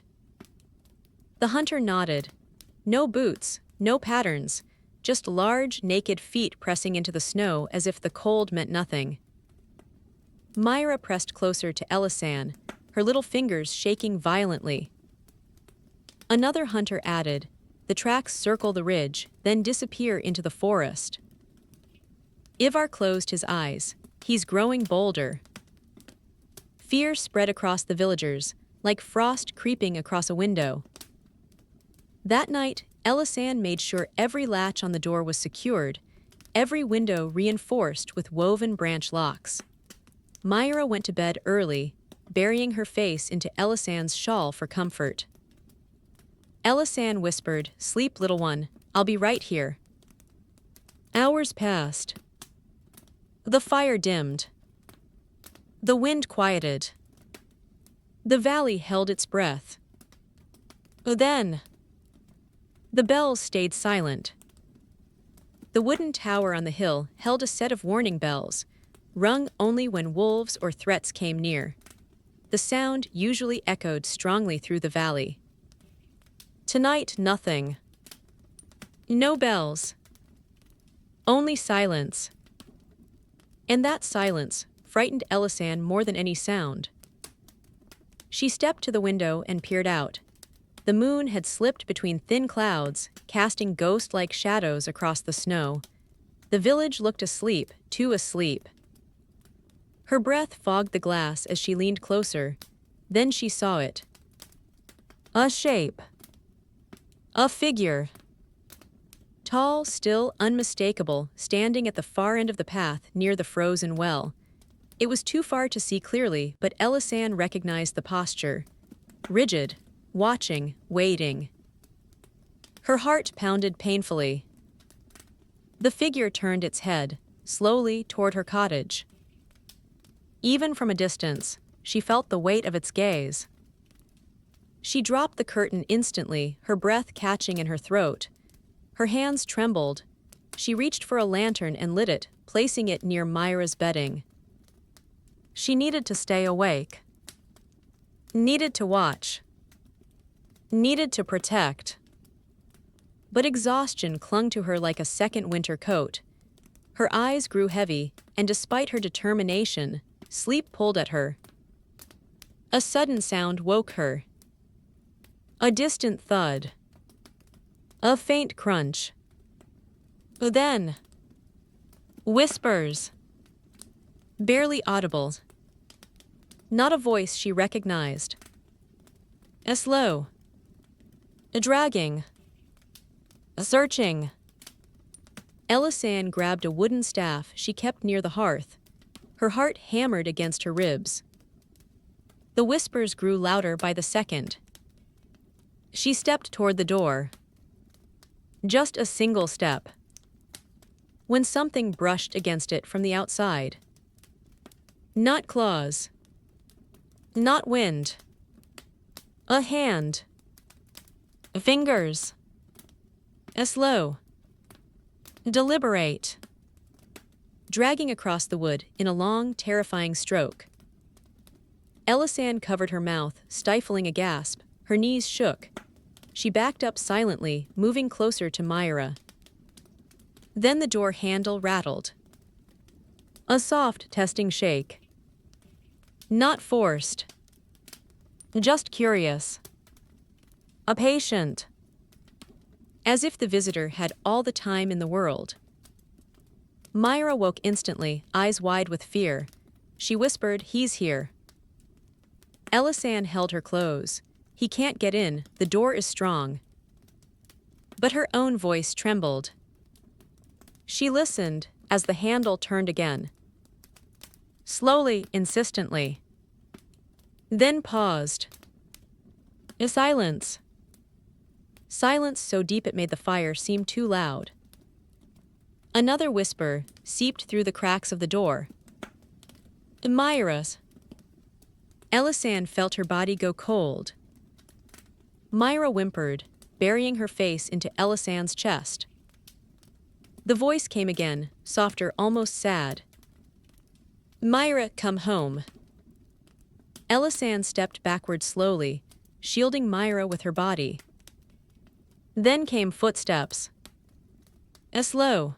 The hunter nodded. No boots, no patterns, just large, naked feet pressing into the snow as if the cold meant nothing. Myra pressed closer to Elisan, her little fingers shaking violently. Another hunter added, the tracks circle the ridge, then disappear into the forest. Ivar closed his eyes. He's growing bolder. Fear spread across the villagers, like frost creeping across a window. That night, Elisan made sure every latch on the door was secured, every window reinforced with woven branch locks. Myra went to bed early, burying her face into Elisan's shawl for comfort. Elisan whispered, "Sleep, little one. I'll be right here." Hours passed. The fire dimmed. The wind quieted. The valley held its breath. Then, the bells stayed silent. The wooden tower on the hill held a set of warning bells, rung only when wolves or threats came near. The sound usually echoed strongly through the valley. Tonight, nothing. No bells. Only silence. And that silence frightened Elisan more than any sound. She stepped to the window and peered out. The moon had slipped between thin clouds, casting ghost-like shadows across the snow. The village looked asleep, too asleep. Her breath fogged the glass as she leaned closer. Then she saw it. A shape. A figure. Tall, still, unmistakable, standing at the far end of the path near the frozen well. It was too far to see clearly, but Elisan recognized the posture. Rigid, watching, waiting. Her heart pounded painfully. The figure turned its head, slowly toward her cottage. Even from a distance, she felt the weight of its gaze. She dropped the curtain instantly, her breath catching in her throat. Her hands trembled. She reached for a lantern and lit it, placing it near Myra's bedding. She needed to stay awake. Needed to watch. Needed to protect. But exhaustion clung to her like a second winter coat. Her eyes grew heavy, and despite her determination, sleep pulled at her. A sudden sound woke her. A distant thud. A faint crunch. Then, whispers. Barely audible. Not a voice she recognized. A slow. A dragging. A searching. Elisan grabbed a wooden staff she kept near the hearth. Her heart hammered against her ribs. The whispers grew louder by the second. She stepped toward the door. Just a single step. When something brushed against it from the outside. Not claws. Not wind. A hand. Fingers. A slow. Deliberate. Dragging across the wood in a long, terrifying stroke. Elisan covered her mouth, stifling a gasp. Her knees shook. She backed up silently, moving closer to Myra. Then the door handle rattled. A soft, testing shake. Not forced. Just curious. A patient. As if the visitor had all the time in the world. Myra woke instantly, eyes wide with fear. She whispered, "He's here." Elisan held her close. "He can't get in, the door is strong." but her own voice trembled. She listened as the handle turned again. Slowly, insistently. Then paused. A silence. Silence so deep it made the fire seem too loud. Another whisper seeped through the cracks of the door. Myra's. Elisanne felt her body go cold. Myra whimpered, burying her face into Elisanne's chest. The voice came again, softer, almost sad. Myra, come home. Elisanne stepped backward slowly, shielding Myra with her body. Then came footsteps. A slow.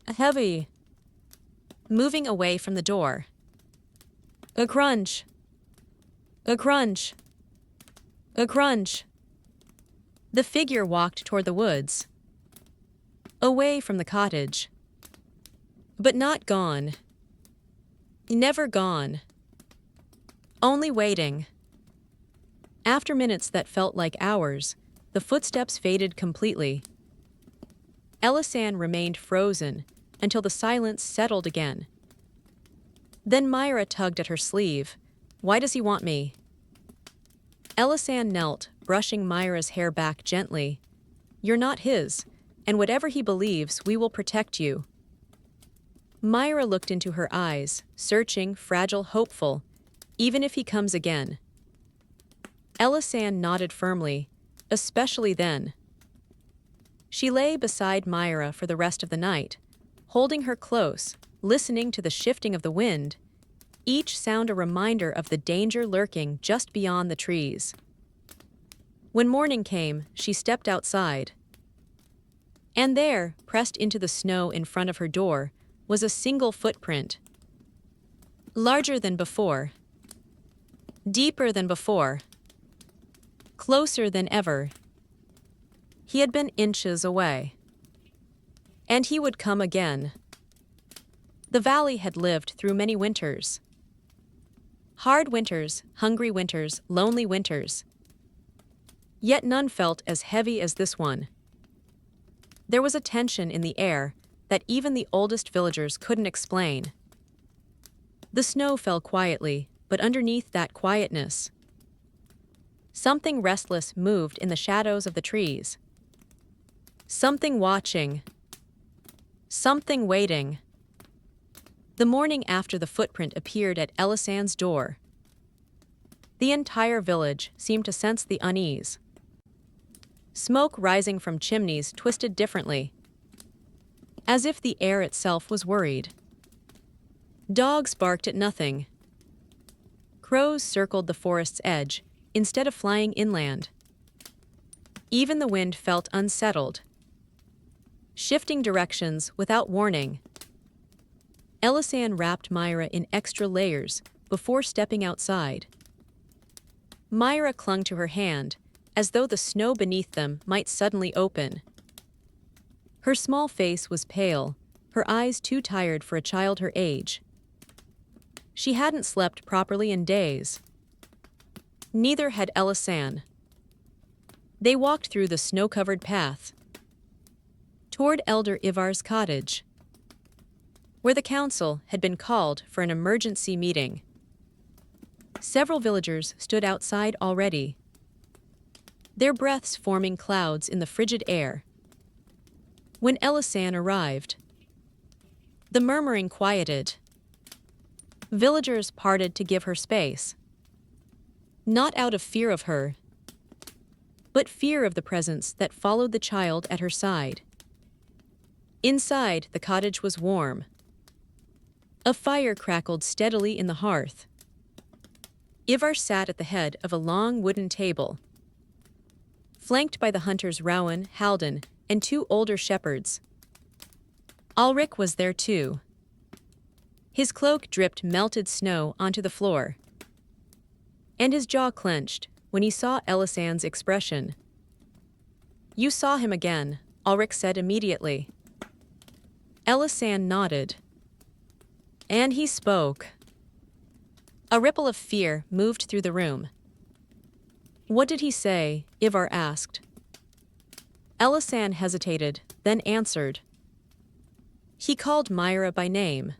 A heavy. Moving away from the door. A crunch. A crunch. A crunch. The figure walked toward the woods. Away from the cottage. But not gone. Never gone. Only waiting. After minutes that felt like hours, the footsteps faded completely. Elisanne remained frozen until the silence settled again. Then Myra tugged at her sleeve. Why does he want me? Elisanne knelt, brushing Myra's hair back gently. You're not his, and whatever he believes, we will protect you. Myra looked into her eyes, searching, fragile, hopeful, even if he comes again. Elisanne nodded firmly, especially then. She lay beside Myra for the rest of the night, holding her close, listening to the shifting of the wind, each sound a reminder of the danger lurking just beyond the trees. When morning came, she stepped outside. And there, pressed into the snow in front of her door, was a single footprint. Larger than before. Deeper than before. Closer than ever. He had been inches away. And he would come again. The valley had lived through many winters. Hard winters, hungry winters, lonely winters. Yet none felt as heavy as this one. There was a tension in the air that even the oldest villagers couldn't explain. The snow fell quietly, but underneath that quietness, something restless moved in the shadows of the trees. Something watching. Something waiting. The morning after the footprint appeared at Elisanne's door, the entire village seemed to sense the unease. Smoke rising from chimneys twisted differently, as if the air itself was worried. Dogs barked at nothing. Crows circled the forest's edge instead of flying inland. Even the wind felt unsettled, shifting directions without warning. Elisanne wrapped Myra in extra layers before stepping outside. Myra clung to her hand, as though the snow beneath them might suddenly open. Her small face was pale, her eyes too tired for a child her age. She hadn't slept properly in days. Neither had Elisanne. They walked through the snow-covered path, toward Elder Ivar's cottage, where the council had been called for an emergency meeting. Several villagers stood outside already, their breaths forming clouds in the frigid air. When Elisanne arrived, the murmuring quieted. Villagers parted to give her space, not out of fear of her, but fear of the presence that followed the child at her side. Inside, the cottage was warm. A fire crackled steadily in the hearth. Ivar sat at the head of a long wooden table, flanked by the hunters Rowan, Halden, and two older shepherds. Ulrich was there too. His cloak dripped melted snow onto the floor, and his jaw clenched when he saw Elisanne's expression. You saw him again, Ulrich said immediately. Elisanne nodded. And he spoke. A ripple of fear moved through the room. What did he say? Ivar asked. Elisan hesitated, then answered. He called Myra by name.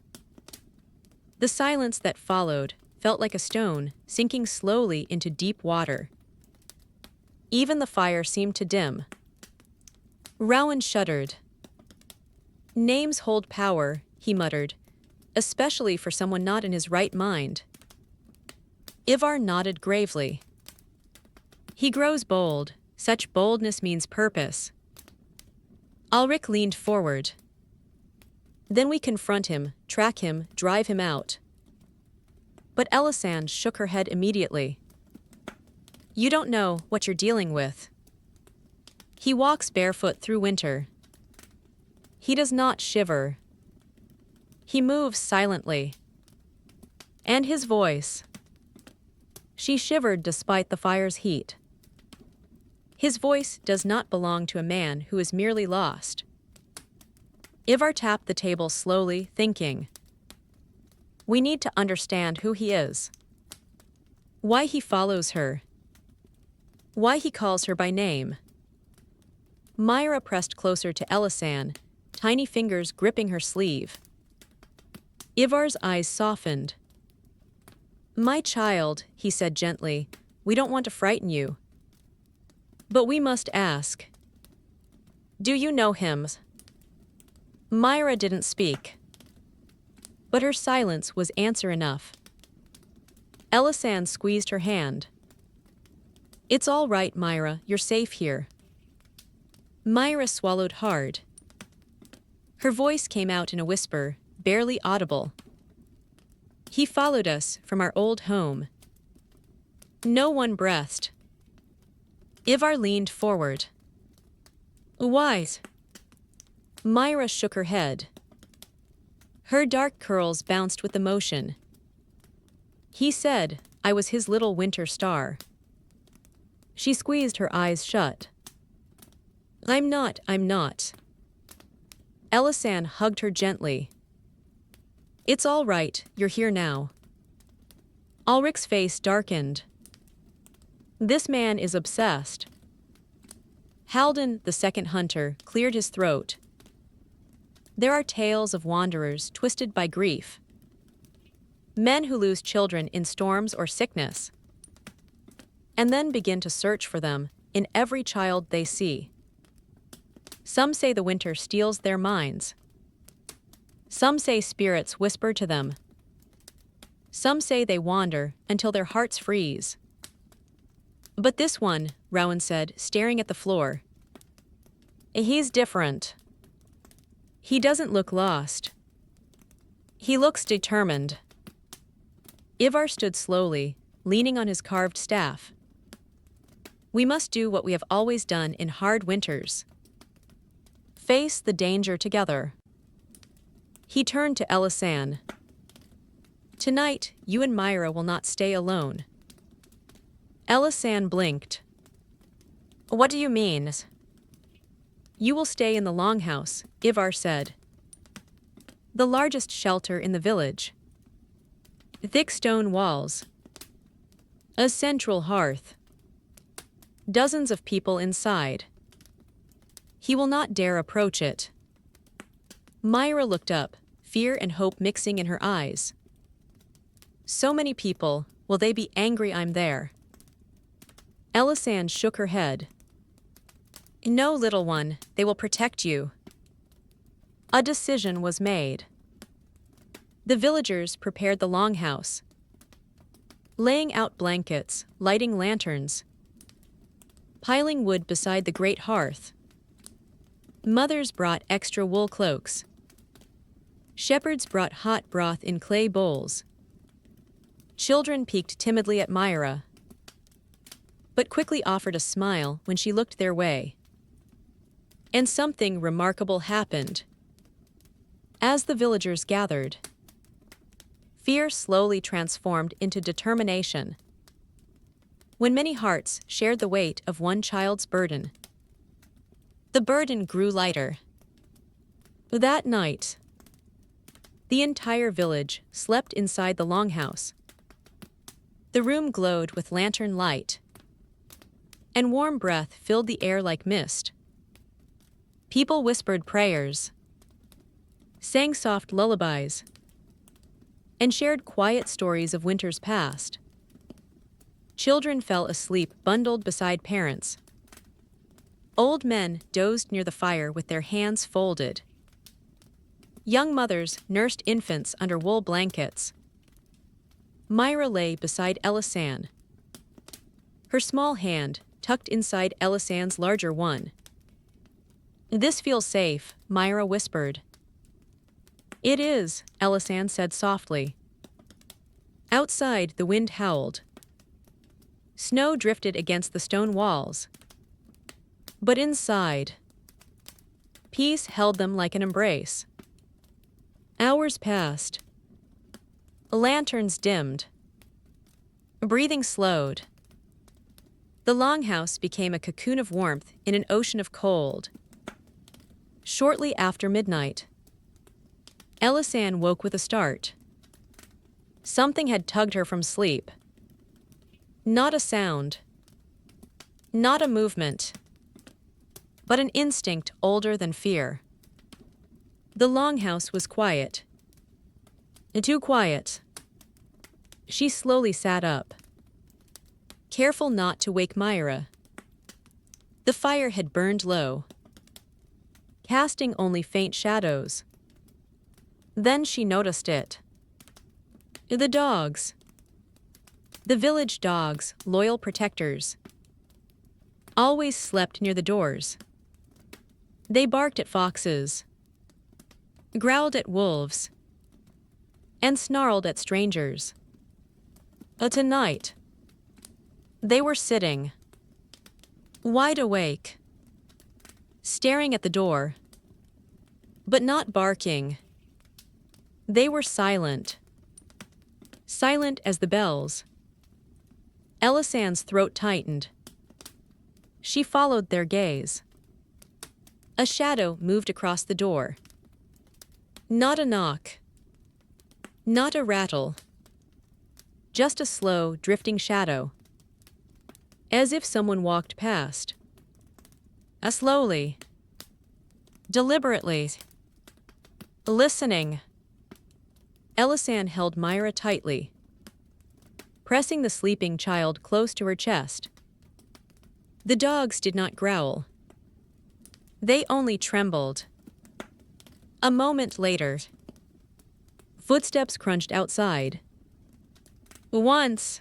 The silence that followed felt like a stone sinking slowly into deep water. Even the fire seemed to dim. Rowan shuddered. Names hold power, he muttered, especially for someone not in his right mind. Ivar nodded gravely. He grows bold. Such boldness means purpose. Ulrich leaned forward. Then we confront him, track him, drive him out. But Elisan shook her head immediately. You don't know what you're dealing with. He walks barefoot through winter. He does not shiver. He moves silently. And his voice. She shivered despite the fire's heat. His voice does not belong to a man who is merely lost. Ivar tapped the table slowly, thinking. We need to understand who he is. Why he follows her. Why he calls her by name. Myra pressed closer to Elisan, tiny fingers gripping her sleeve. Ivar's eyes softened. My child, he said gently, we don't want to frighten you. But we must ask. Do you know him? Myra didn't speak. But her silence was answer enough. Elisan squeezed her hand. It's all right, Myra, you're safe here. Myra swallowed hard. Her voice came out in a whisper, barely audible. He followed us from our old home. No one breathed. Ivar leaned forward. Why? Myra shook her head. Her dark curls bounced with emotion. He said, I was his little winter star. She squeezed her eyes shut. I'm not. Elisan hugged her gently. It's all right, you're here now. Ulrich's face darkened. This man is obsessed. Halden, the second hunter, cleared his throat. There are tales of wanderers twisted by grief. Men who lose children in storms or sickness, and then begin to search for them in every child they see. Some say the winter steals their minds. Some say spirits whisper to them. Some say they wander until their hearts freeze. But this one, Rowan said, staring at the floor. He's different. He doesn't look lost. He looks determined. Ivar stood slowly, leaning on his carved staff. We must do what we have always done in hard winters. Face the danger together. He turned to Elisan. Tonight, you and Myra will not stay alone. Elisan blinked. What do you mean? You will stay in the longhouse, Ivar said. The largest shelter in the village. Thick stone walls. A central hearth. Dozens of people inside. He will not dare approach it. Myra looked up, fear and hope mixing in her eyes. So many people, will they be angry I'm there? Elisan shook her head. No, little one, they will protect you. A decision was made. The villagers prepared the longhouse, laying out blankets, lighting lanterns, piling wood beside the great hearth. Mothers brought extra wool cloaks. Shepherds brought hot broth in clay bowls. Children peeked timidly at Myra, but quickly offered a smile when she looked their way. And something remarkable happened. As the villagers gathered, fear slowly transformed into determination. When many hearts shared the weight of one child's burden, the burden grew lighter. That night, the entire village slept inside the longhouse. The room glowed with lantern light, and warm breath filled the air like mist. People whispered prayers, sang soft lullabies, and shared quiet stories of winters past. Children fell asleep bundled beside parents. Old men dozed near the fire with their hands folded. Young mothers nursed infants under wool blankets. Myra lay beside Elisanne, her small hand tucked inside Elisanne's larger one. "This feels safe," Myra whispered. "It is," Elisanne said softly. Outside, the wind howled. Snow drifted against the stone walls. But inside, peace held them like an embrace. Hours passed. Lanterns dimmed. Breathing slowed. The longhouse became a cocoon of warmth in an ocean of cold. Shortly after midnight, Elisanne woke with a start. Something had tugged her from sleep. Not a sound. Not a movement. But an instinct older than fear. The longhouse was quiet. Too quiet. She slowly sat up, careful not to wake Myra. The fire had burned low, casting only faint shadows. Then she noticed it. The dogs. The village dogs, loyal protectors, always slept near the doors. They barked at foxes, growled at wolves, and snarled at strangers. Tonight, they were sitting, wide awake, staring at the door, but not barking. They were silent, silent as the bells. Elisanne's throat tightened. She followed their gaze. A shadow moved across the door. Not a knock. Not a rattle. Just a slow, drifting shadow. As if someone walked past. Slowly. Deliberately. Listening. Elisanne held Myra tightly, pressing the sleeping child close to her chest. The dogs did not growl. They only trembled. A moment later, footsteps crunched outside. Once.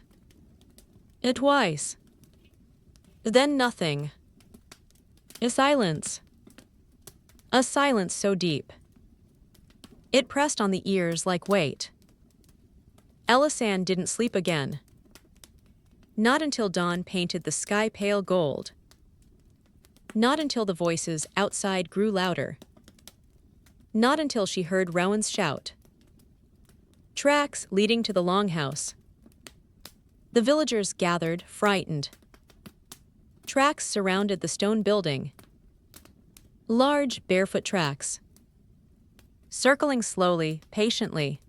Twice. Then nothing. A silence. A silence so deep. It pressed on the ears like weight. Elisanne didn't sleep again. Not until dawn painted the sky pale gold. Not until the voices outside grew louder. Not until she heard Rowan's shout. Tracks leading to the longhouse. The villagers gathered, frightened. Tracks surrounded the stone building. Large, barefoot tracks. Circling slowly, patiently,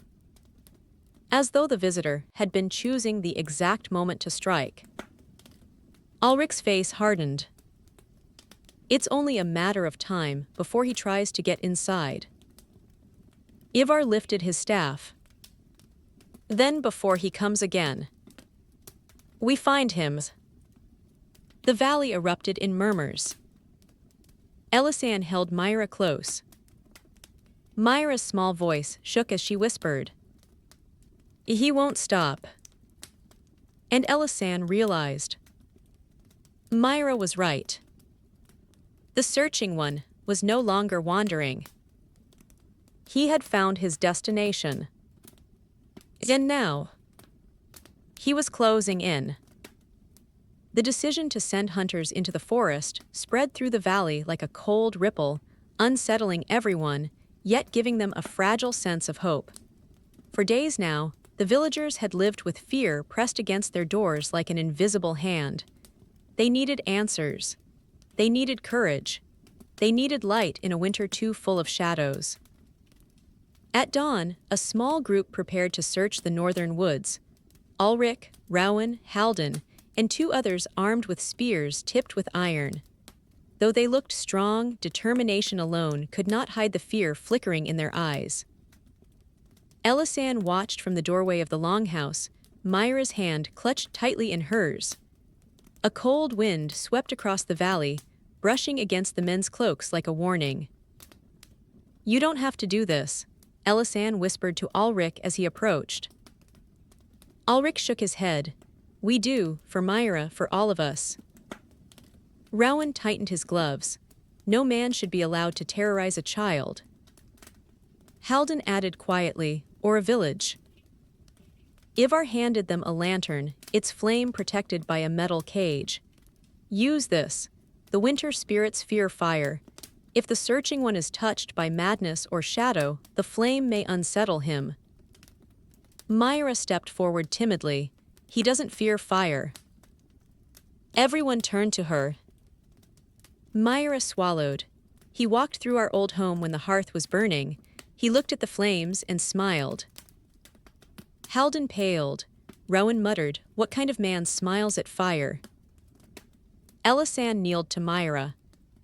as though the visitor had been choosing the exact moment to strike. Ulrich's face hardened. It's only a matter of time before he tries to get inside. Ivar lifted his staff. Then before he comes again. We find him. The valley erupted in murmurs. Elisanne held Myra close. Myra's small voice shook as she whispered, "He won't stop." And Elisanne realized. Myra was right. The searching one was no longer wandering. He had found his destination. And now, he was closing in. The decision to send hunters into the forest spread through the valley like a cold ripple, unsettling everyone, yet giving them a fragile sense of hope. For days now, the villagers had lived with fear pressed against their doors like an invisible hand. They needed answers. They needed courage. They needed light in a winter too full of shadows. At dawn, a small group prepared to search the northern woods. Ulrich, Rowan, Halden, and 2 others armed with spears tipped with iron. Though they looked strong, determination alone could not hide the fear flickering in their eyes. Elisan watched from the doorway of the longhouse, Myra's hand clutched tightly in hers. A cold wind swept across the valley, brushing against the men's cloaks like a warning. "You don't have to do this," Elisan whispered to Ulrich as he approached. Ulrich shook his head. "We do, for Myra, for all of us." Rowan tightened his gloves. No man should be allowed to terrorize a child. Halden added quietly, "or a village." Ivar handed them a lantern, its flame protected by a metal cage. "Use this. The winter spirits fear fire. If the searching one is touched by madness or shadow, the flame may unsettle him." Myra stepped forward timidly. "He doesn't fear fire." Everyone turned to her. Myra swallowed. He walked through our old home when the hearth was burning. He looked at the flames and smiled. Halden paled. Rowan muttered, "What kind of man smiles at fire?" Elisan kneeled to Myra.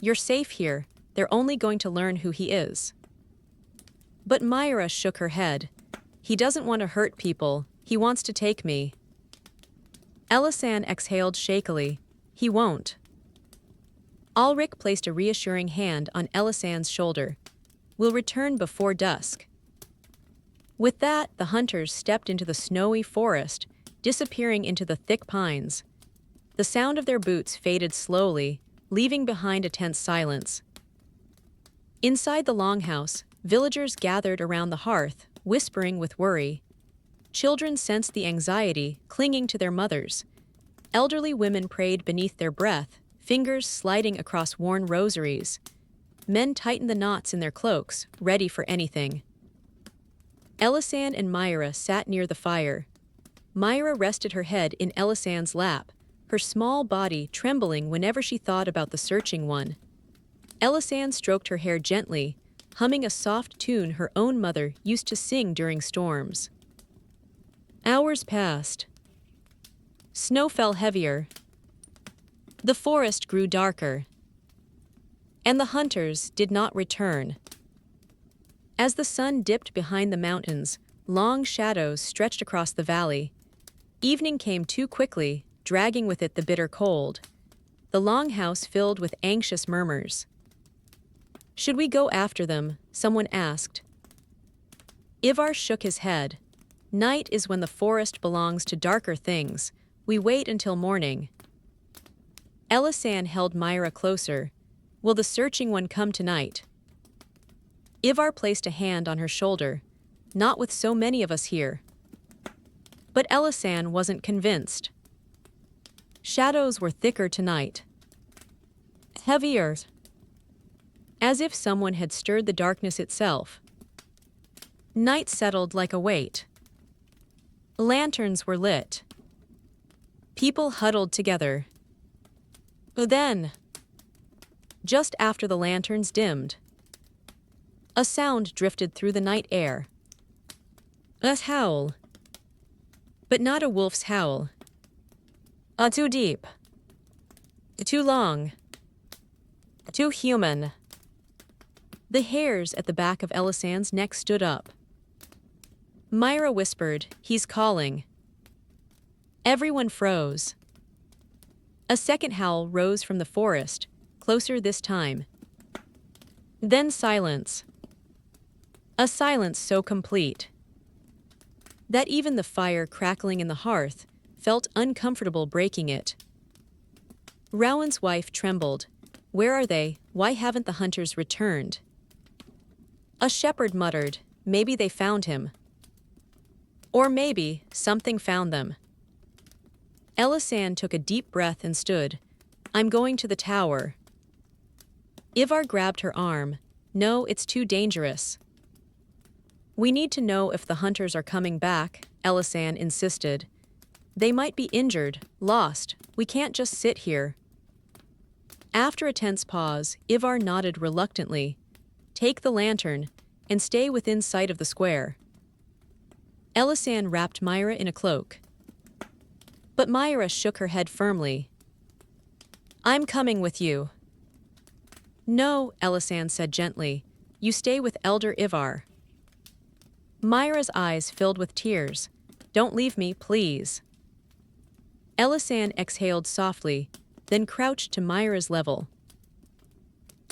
"You're safe here. They're only going to learn who he is." But Myra shook her head. "He doesn't want to hurt people. He wants to take me." Elisan exhaled shakily. "He won't." Ulrich placed a reassuring hand on Elisan's shoulder. "We'll return before dusk." With that, the hunters stepped into the snowy forest, disappearing into the thick pines. The sound of their boots faded slowly, leaving behind a tense silence. Inside the longhouse, villagers gathered around the hearth, whispering with worry. Children sensed the anxiety, clinging to their mothers. Elderly women prayed beneath their breath, fingers sliding across worn rosaries. Men tightened the knots in their cloaks, ready for anything. Elisan and Myra sat near the fire. Myra rested her head in Elisan's lap, her small body trembling whenever she thought about the searching one. Elisan stroked her hair gently, humming a soft tune her own mother used to sing during storms. Hours passed. Snow fell heavier. The forest grew darker. And the hunters did not return. As the sun dipped behind the mountains, long shadows stretched across the valley. Evening came too quickly, dragging with it the bitter cold. The longhouse filled with anxious murmurs. "Should we go after them?" someone asked. Ivar shook his head. "Night is when the forest belongs to darker things. We wait until morning." Elisan held Myra closer. "Will the searching one come tonight?" Ivar placed a hand on her shoulder. "Not with so many of us here." But Elisan wasn't convinced. Shadows were thicker tonight. Heavier. As if someone had stirred the darkness itself. Night settled like a weight. Lanterns were lit. People huddled together. Then, just after the lanterns dimmed, a sound drifted through the night air. A howl. But not a wolf's howl. Too deep. Too long. Too human. The hairs at the back of Elisan's neck stood up. Myra whispered, "He's calling." Everyone froze. A second howl rose from the forest, closer this time. Then silence. A silence so complete that even the fire crackling in the hearth felt uncomfortable breaking it. Rowan's wife trembled. "Where are they? Why haven't the hunters returned?" A shepherd muttered, "Maybe they found him." Or maybe something found them. Elisan took a deep breath and stood. "I'm going to the tower." Ivar grabbed her arm. "No, it's too dangerous." "We need to know if the hunters are coming back," Elisan insisted. "They might be injured, lost. We can't just sit here." After a tense pause, Ivar nodded reluctantly. "Take the lantern, and stay within sight of the square." Elisan wrapped Myra in a cloak. But Myra shook her head firmly. "I'm coming with you." No, Elisan said gently. You stay with Elder Ivar. Myra's eyes filled with tears. Don't leave me, please. Elisan exhaled softly, then crouched to Myra's level.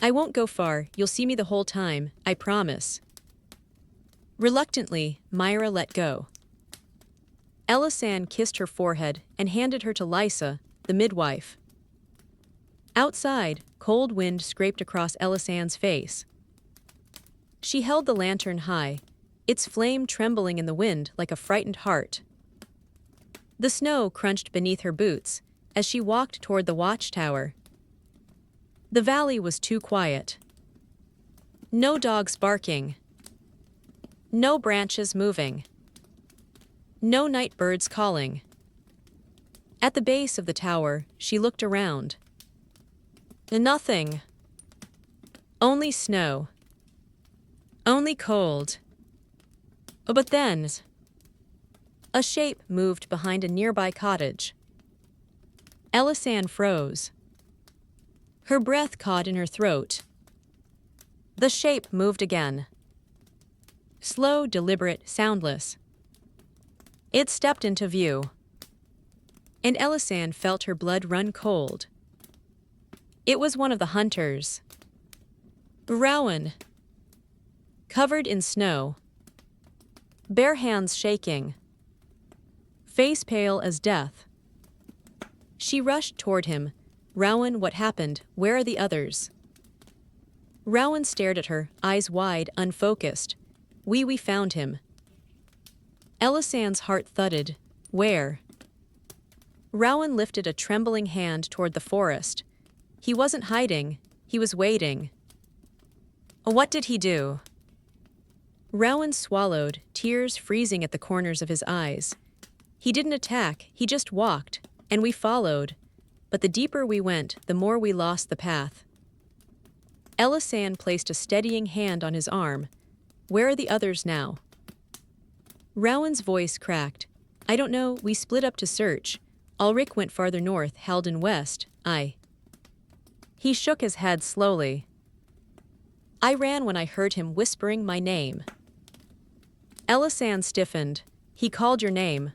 I won't go far, you'll see me the whole time, I promise. Reluctantly, Myra let go. Elisan kissed her forehead and handed her to Lysa, the midwife. Outside, cold wind scraped across Elisan's face. She held the lantern high, its flame trembling in the wind like a frightened heart. The snow crunched beneath her boots as she walked toward the watchtower. The valley was too quiet. No dogs barking. No branches moving. No night birds calling. At the base of the tower, she looked around. Nothing. Only snow. Only cold. But then, a shape moved behind a nearby cottage. Elisan froze. Her breath caught in her throat. The shape moved again. Slow, deliberate, soundless. It stepped into view. And Elisan felt her blood run cold. It was one of the hunters. Rowan. Covered in snow. Bare hands shaking. Face pale as death. She rushed toward him. Rowan, what happened? Where are the others? Rowan stared at her, eyes wide, unfocused. We found him. Elisan's heart thudded. Where? Rowan lifted a trembling hand toward the forest. He wasn't hiding, he was waiting. What did he do? Rowan swallowed, tears freezing at the corners of his eyes. He didn't attack, he just walked, and we followed. But the deeper we went, the more we lost the path. Elisan placed a steadying hand on his arm. Where are the others now? Rowan's voice cracked. I don't know, we split up to search. Ulrich went farther north, Halden west. He shook his head slowly. I ran when I heard him whispering my name. Elisan stiffened. He called your name.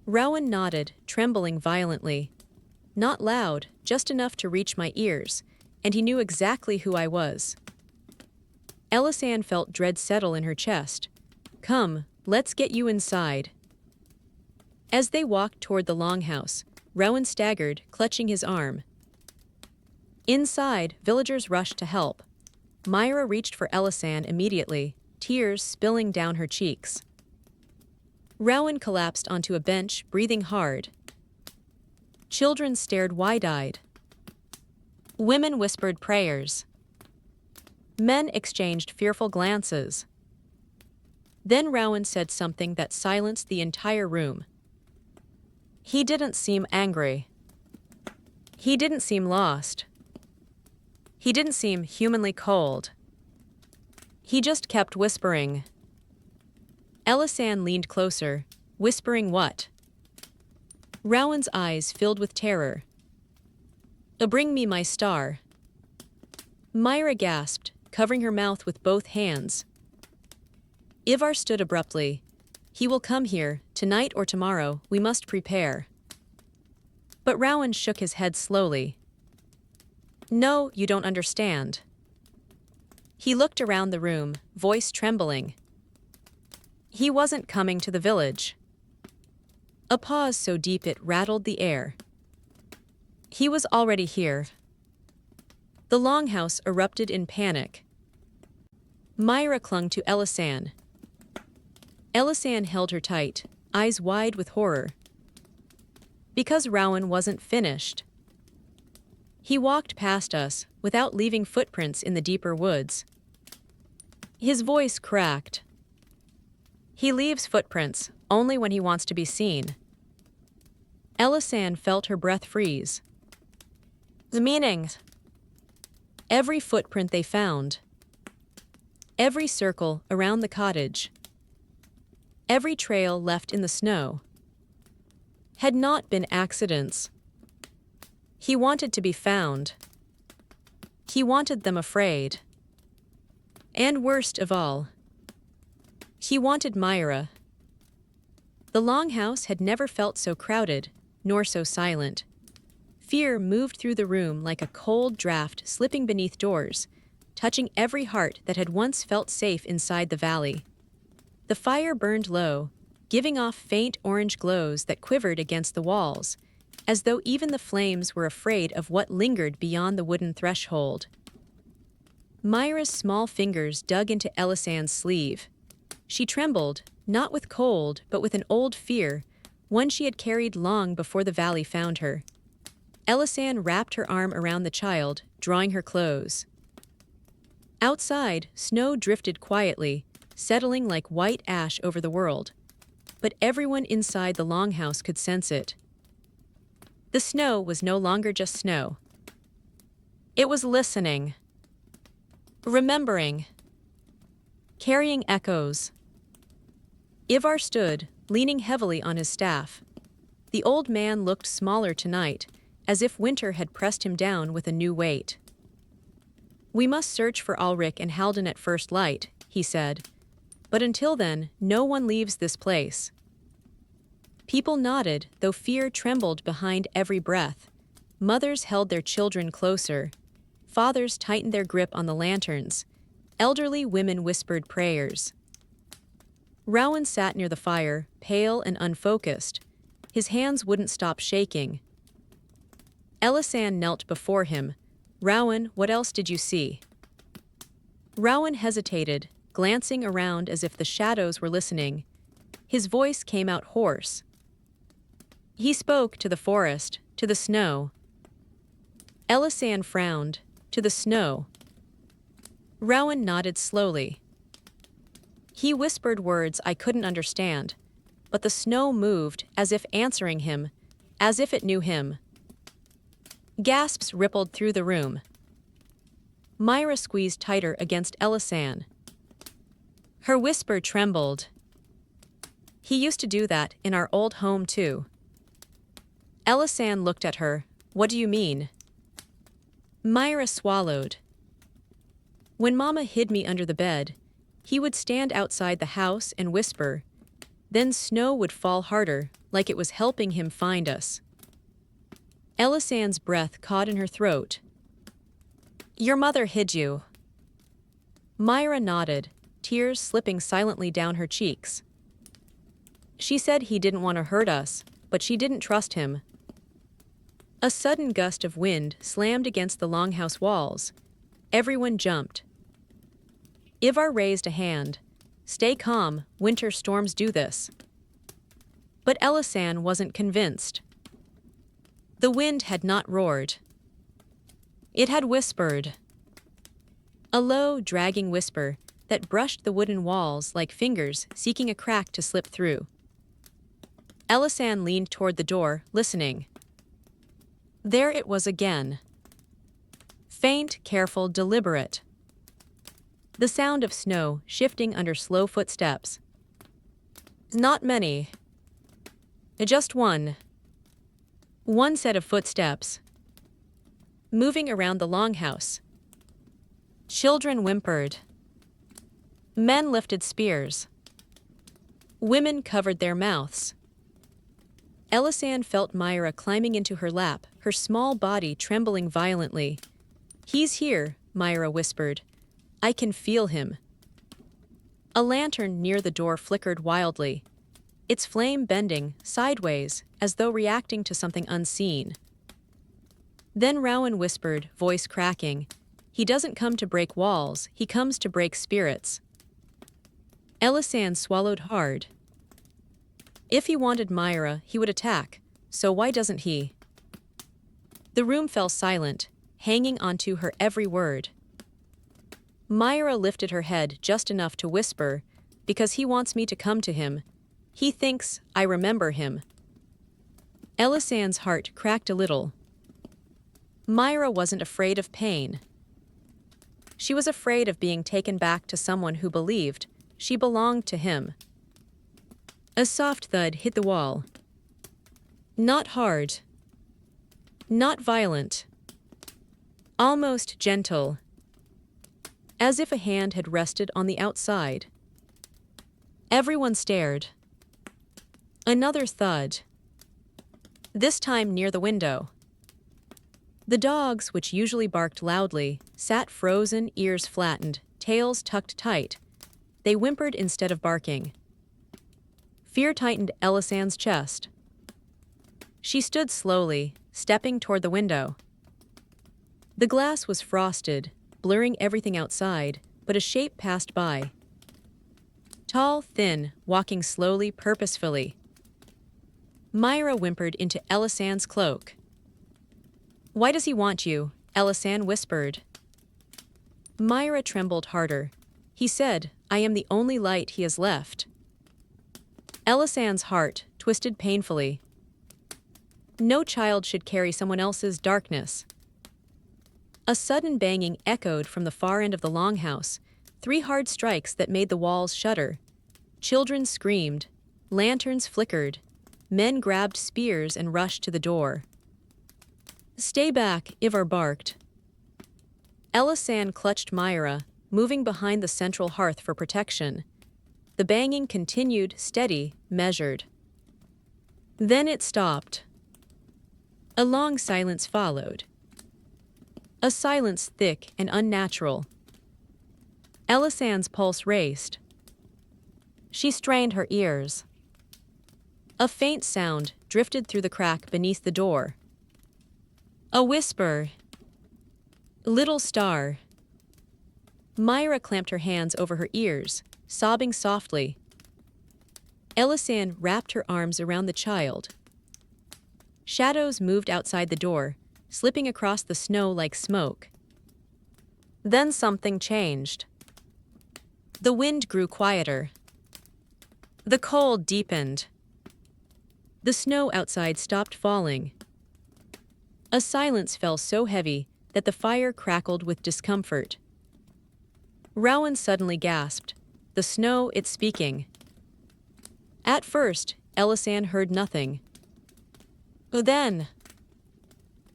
Rowan nodded, trembling violently. Not loud, just enough to reach my ears, and he knew exactly who I was. Elisan felt dread settle in her chest. Come, let's get you inside. As they walked toward the longhouse, Rowan staggered, clutching his arm. Inside, villagers rushed to help. Myra reached for Elisan immediately, tears spilling down her cheeks. Rowan collapsed onto a bench, breathing hard. Children stared wide-eyed. Women whispered prayers. Men exchanged fearful glances. Then Rowan said something that silenced the entire room. He didn't seem angry. He didn't seem lost. He didn't seem humanly cold. He just kept whispering. Elisan leaned closer, whispering what? Rowan's eyes filled with terror. Bring me my star. Myra gasped, covering her mouth with both hands. Ivar stood abruptly. He will come here, tonight or tomorrow, we must prepare. But Rowan shook his head slowly. No, you don't understand. He looked around the room, voice trembling. He wasn't coming to the village. A pause so deep it rattled the air. He was already here. The longhouse erupted in panic. Myra clung to Elisan. Elisan held her tight, eyes wide with horror. Because Rowan wasn't finished. He walked past us, without leaving footprints in the deeper woods. His voice cracked. He leaves footprints, only when he wants to be seen. Elisan felt her breath freeze. The meaning. Every footprint they found. Every circle around the cottage. Every trail left in the snow. Had not been accidents. He wanted to be found. He wanted them afraid. And worst of all, he wanted Myra. The longhouse had never felt so crowded, nor so silent. Fear moved through the room like a cold draft slipping beneath doors, touching every heart that had once felt safe inside the valley. The fire burned low, giving off faint orange glows that quivered against the walls, as though even the flames were afraid of what lingered beyond the wooden threshold. Myra's small fingers dug into Elisand's sleeve. She trembled, not with cold, but with an old fear, one she had carried long before the valley found her. Elisand wrapped her arm around the child, drawing her close. Outside, snow drifted quietly, settling like white ash over the world. But everyone inside the longhouse could sense it. The snow was no longer just snow. It was listening, remembering, carrying echoes. Ivar stood, leaning heavily on his staff. The old man looked smaller tonight, as if winter had pressed him down with a new weight. "We must search for Ulrich and Halden at first light," he said. "But until then, no one leaves this place." People nodded, though fear trembled behind every breath. Mothers held their children closer. Fathers tightened their grip on the lanterns. Elderly women whispered prayers. Rowan sat near the fire, pale and unfocused. His hands wouldn't stop shaking. Elisand knelt before him. "Rowan, what else did you see?" Rowan hesitated, glancing around as if the shadows were listening. His voice came out hoarse. He spoke to the forest, to the snow. Elisand frowned. To the snow. Rowan nodded slowly. He whispered words I couldn't understand, but the snow moved as if answering him, as if it knew him. Gasps rippled through the room. Myra squeezed tighter against Elisand. Her whisper trembled. "He used to do that in our old home too." Elisand looked at her. "What do you mean?" Myra swallowed. "When Mama hid me under the bed, he would stand outside the house and whisper. Then snow would fall harder, like it was helping him find us." Elisand's breath caught in her throat. "Your mother hid you." Myra nodded, tears slipping silently down her cheeks. "She said he didn't want to hurt us, but she didn't trust him." A sudden gust of wind slammed against the longhouse walls. Everyone jumped. Ivar raised a hand. "Stay calm, winter storms do this." But Elisand wasn't convinced. The wind had not roared. It had whispered. A low, dragging whisper that brushed the wooden walls like fingers seeking a crack to slip through. Elisand leaned toward the door, listening. There it was again. Faint, careful, deliberate. The sound of snow shifting under slow footsteps. Not many. Just one. One set of footsteps. Moving around the longhouse. Children whimpered. Men lifted spears. Women covered their mouths. Elisand felt Myra climbing into her lap, her small body trembling violently. "He's here," Myra whispered. "I can feel him." A lantern near the door flickered wildly, its flame bending, sideways, as though reacting to something unseen. Then Rowan whispered, voice cracking, "He doesn't come to break walls, he comes to break spirits." Elisand swallowed hard. If he wanted Myra, he would attack, so why doesn't he? The room fell silent, hanging onto her every word. Myra lifted her head just enough to whisper, "Because he wants me to come to him. He thinks I remember him." Elisand's heart cracked a little. Myra wasn't afraid of pain. She was afraid of being taken back to someone who believed she belonged to him. A soft thud hit the wall. Not hard. Not violent. almost gentle, as if a hand had rested on the outside. Everyone stared. Another thud, this time near the window. The dogs, which usually barked loudly, sat frozen, ears flattened, tails tucked tight. They whimpered instead of barking. Fear tightened Elisand's chest. She stood slowly, stepping toward the window. The glass was frosted, blurring everything outside, but a shape passed by. Tall, thin, walking slowly, purposefully. Myra whimpered into Elisand's cloak. "Why does he want you?" Elisand whispered. Myra trembled harder. He said, "I am the only light he has left." Elisand's heart twisted painfully. No child should carry someone else's darkness. A sudden banging echoed from the far end of the longhouse, 3 hard strikes that made the walls shudder. Children screamed, lanterns flickered, men grabbed spears and rushed to the door. "Stay back," Ivar barked. Elisand clutched Myra, moving behind the central hearth for protection. The banging continued, steady, measured. Then it stopped. A long silence followed. A silence thick and unnatural. Elisand's pulse raced. She strained her ears. A faint sound drifted through the crack beneath the door. A whisper. "Little star." Myra clamped her hands over her ears, sobbing softly. Elisand wrapped her arms around the child. Shadows moved outside the door, slipping across the snow like smoke. Then something changed. The wind grew quieter. The cold deepened. The snow outside stopped falling. A silence fell so heavy that the fire crackled with discomfort. Rowan suddenly gasped. The snow, it's speaking. At first, Elisand heard nothing. Then,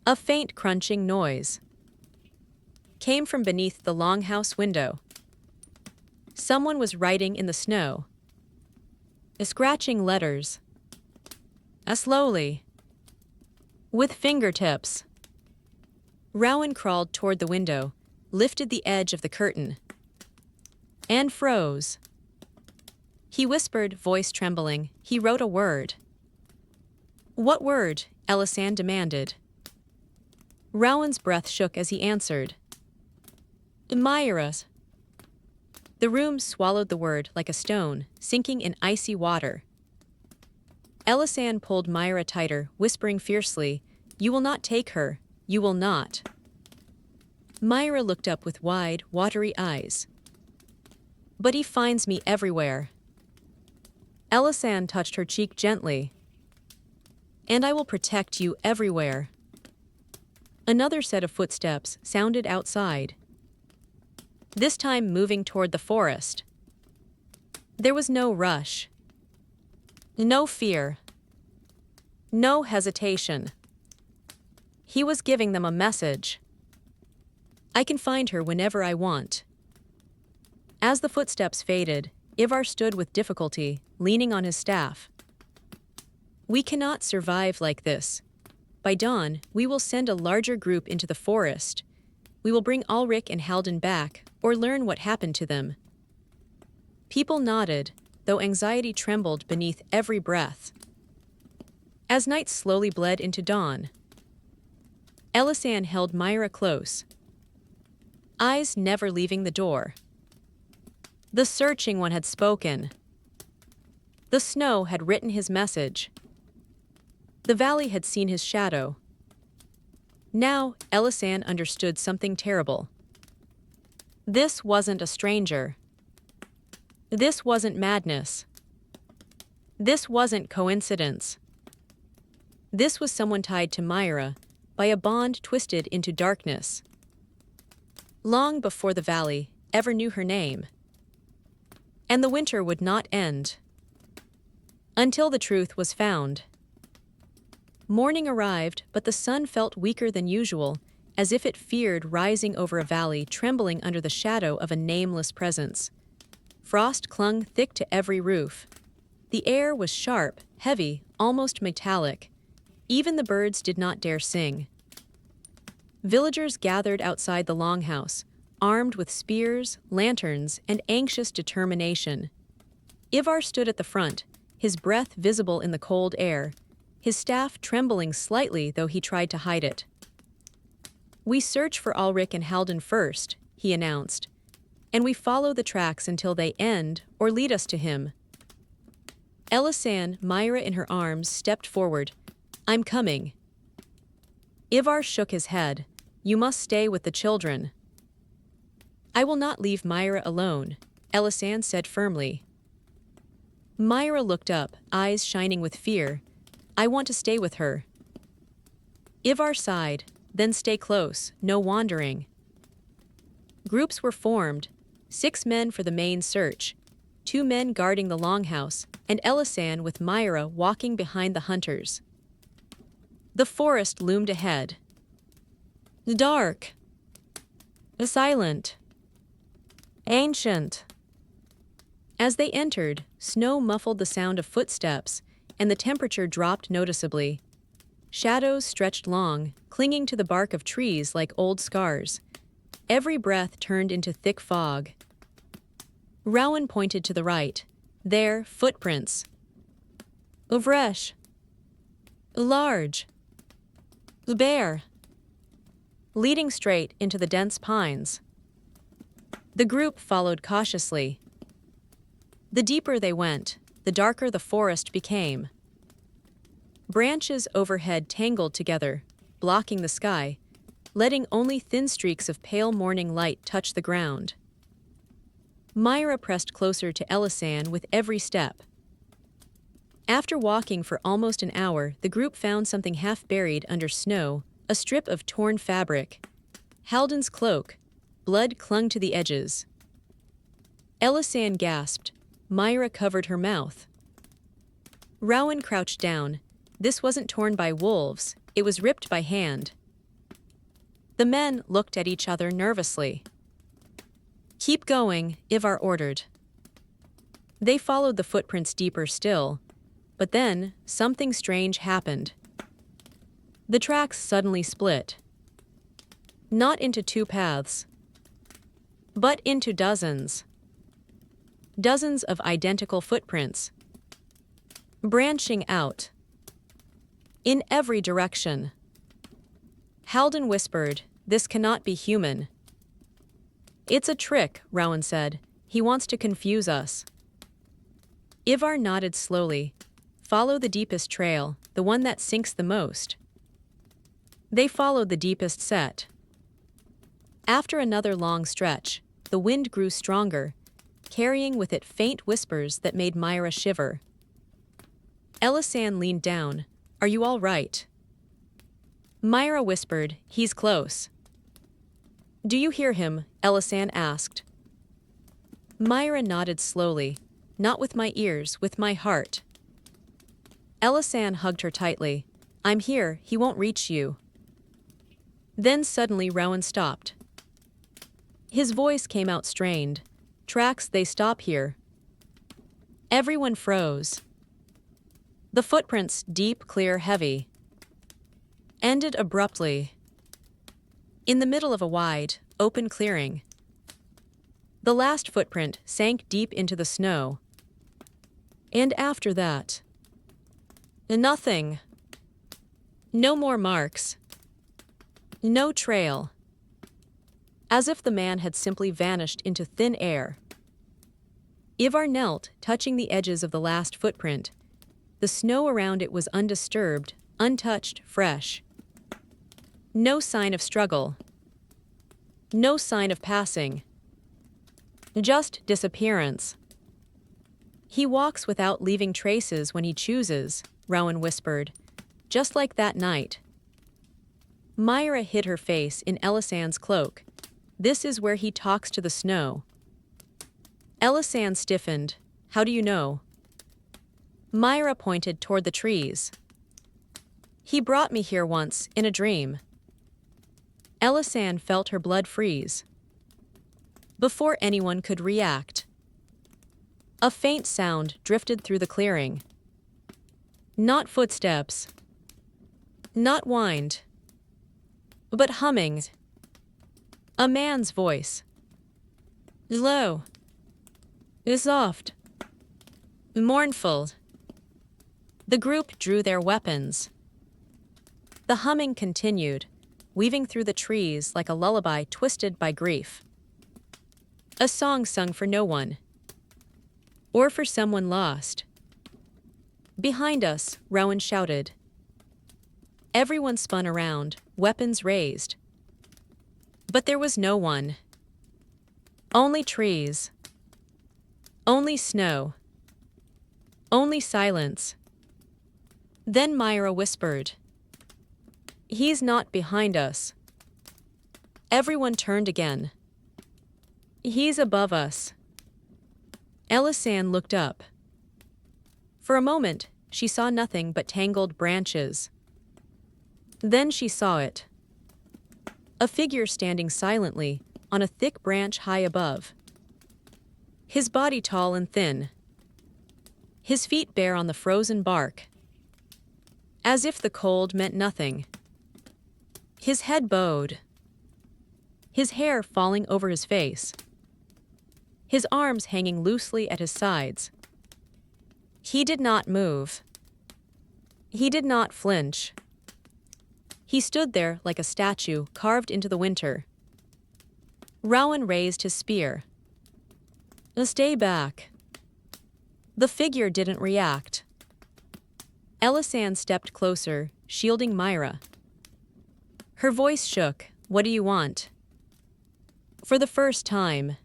a faint crunching noise came from beneath the longhouse window. Someone was writing in the snow. Scratching letters. Slowly. With fingertips. Rowan crawled toward the window, lifted the edge of the curtain, and froze. He whispered, voice trembling. He wrote a word. "What word?" Elisand demanded. Rowan's breath shook as he answered. "Myra's." The room swallowed the word like a stone, sinking in icy water. Elisand pulled Myra tighter, whispering fiercely, "You will not take her. You will not." Myra looked up with wide, watery eyes. "But he finds me everywhere." Elisand touched her cheek gently. "And I will protect you everywhere." Another set of footsteps sounded outside, this time moving toward the forest. There was no rush. No fear. No hesitation. He was giving them a message. "I can find her whenever I want." As the footsteps faded, Ivar stood with difficulty, leaning on his staff. "We cannot survive like this. By dawn, we will send a larger group into the forest. We will bring Ulrich and Halden back, or learn what happened to them." People nodded, though anxiety trembled beneath every breath. As night slowly bled into dawn, Elisand held Myra close, eyes never leaving the door. The searching one had spoken. The snow had written his message. The valley had seen his shadow. Now, Elisand understood something terrible. This wasn't a stranger. This wasn't madness. This wasn't coincidence. This was someone tied to Myra by a bond twisted into darkness. Long before the valley ever knew her name. And the winter would not end until the truth was found. Morning arrived, but the sun felt weaker than usual, as if it feared rising over a valley trembling under the shadow of a nameless presence. Frost clung thick to every roof. The air was sharp, heavy, almost metallic. Even the birds did not dare sing. Villagers gathered outside the longhouse, armed with spears, lanterns, and anxious determination. Ivar stood at the front, his breath visible in the cold air, his staff trembling slightly though he tried to hide it. "We search for Ulrich and Halden first," he announced, "and we follow the tracks until they end or lead us to him." Elisan, Myra in her arms, stepped forward. "I'm coming." Ivar shook his head. "You must stay with the children." "I will not leave Myra alone," Elisan said firmly. Myra looked up, eyes shining with fear. "I want to stay with her." Ivar sighed. "Then stay close, no wandering." Groups were formed, 6 men for the main search, 2 men guarding the longhouse, and Elisan with Myra walking behind the hunters. The forest loomed ahead. Dark. Silent. Ancient. As they entered, snow muffled the sound of footsteps, and the temperature dropped noticeably. Shadows stretched long, clinging to the bark of trees like old scars. Every breath turned into thick fog. Rowan pointed to the right. There, footprints. Uvresh. Large. Bare. Leading straight into the dense pines. The group followed cautiously. The deeper they went, the darker the forest became. Branches overhead tangled together, blocking the sky, letting only thin streaks of pale morning light touch the ground. Myra pressed closer to Elisan with every step. After walking for almost an hour, the group found something half buried under snow, a strip of torn fabric. Halden's cloak. Blood clung to the edges. Elisan gasped. Myra covered her mouth. Rowan crouched down. This wasn't torn by wolves, it was ripped by hand. The men looked at each other nervously. "Keep going," Ivar ordered. They followed the footprints deeper still, but then something strange happened. The tracks suddenly split. Not into 2 paths, but into dozens. Dozens of identical footprints, branching out. In every direction. Halden whispered, "This cannot be human." "It's a trick," Rowan said. "He wants to confuse us." Ivar nodded slowly. "Follow the deepest trail, the one that sinks the most." They followed the deepest set. After another long stretch, the wind grew stronger, carrying with it faint whispers that made Myra shiver. Elisan leaned down. "Are you all right?" Myra whispered, "He's close." "Do you hear him?" Elisan asked. Myra nodded slowly. "Not with my ears, with my heart." Elisan hugged her tightly. "I'm here, he won't reach you." Then suddenly Rowan stopped. His voice came out strained. "Tracks, they stop here." Everyone froze. The footprints, deep, clear, heavy, ended abruptly. In the middle of a wide, open clearing. The last footprint sank deep into the snow. And after that, nothing. No more marks. No trail. As if the man had simply vanished into thin air. Ivar knelt, touching the edges of the last footprint. The snow around it was undisturbed, untouched, fresh. No sign of struggle. No sign of passing. Just disappearance. "He walks without leaving traces when he chooses," Rowan whispered. "Just like that night." Myra hid her face in Elisan's cloak. "This is where he talks to the snow." Elisan stiffened. "How do you know?" Myra pointed toward the trees. "He brought me here once, in a dream." Elisan felt her blood freeze. Before anyone could react, a faint sound drifted through the clearing. Not footsteps, not wind, but humming. A man's voice. Low, soft, mournful. The group drew their weapons. The humming continued, weaving through the trees like a lullaby twisted by grief. A song sung for no one, or for someone lost. Behind us, Rowan shouted. Everyone spun around, weapons raised. But there was no one. Only trees. Only snow. Only silence. Then Myra whispered, "He's not behind us." Everyone turned again. "He's above us." Elisan looked up. For a moment, she saw nothing but tangled branches. Then she saw it. A figure standing silently on a thick branch high above. His body tall and thin. His feet bare on the frozen bark. As if the cold meant nothing. His head bowed. His hair falling over his face. His arms hanging loosely at his sides. He did not move. He did not flinch. He stood there like a statue carved into the winter. Rowan raised his spear. "Stay back." The figure didn't react. Elisan stepped closer, shielding Myra. Her voice shook. "What do you want?" For the first time,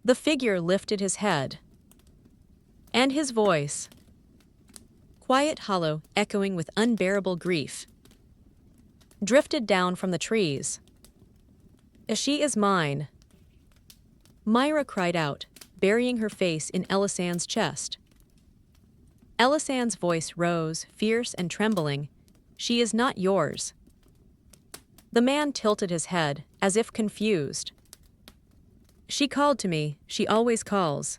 the figure lifted his head. And his voice, quiet, hollow, echoing with unbearable grief, drifted down from the trees. "She is mine." Myra cried out, burying her face in Elisan's chest. Elisan's voice rose, fierce and trembling. "She is not yours." The man tilted his head, as if confused. "She called to me. She always calls."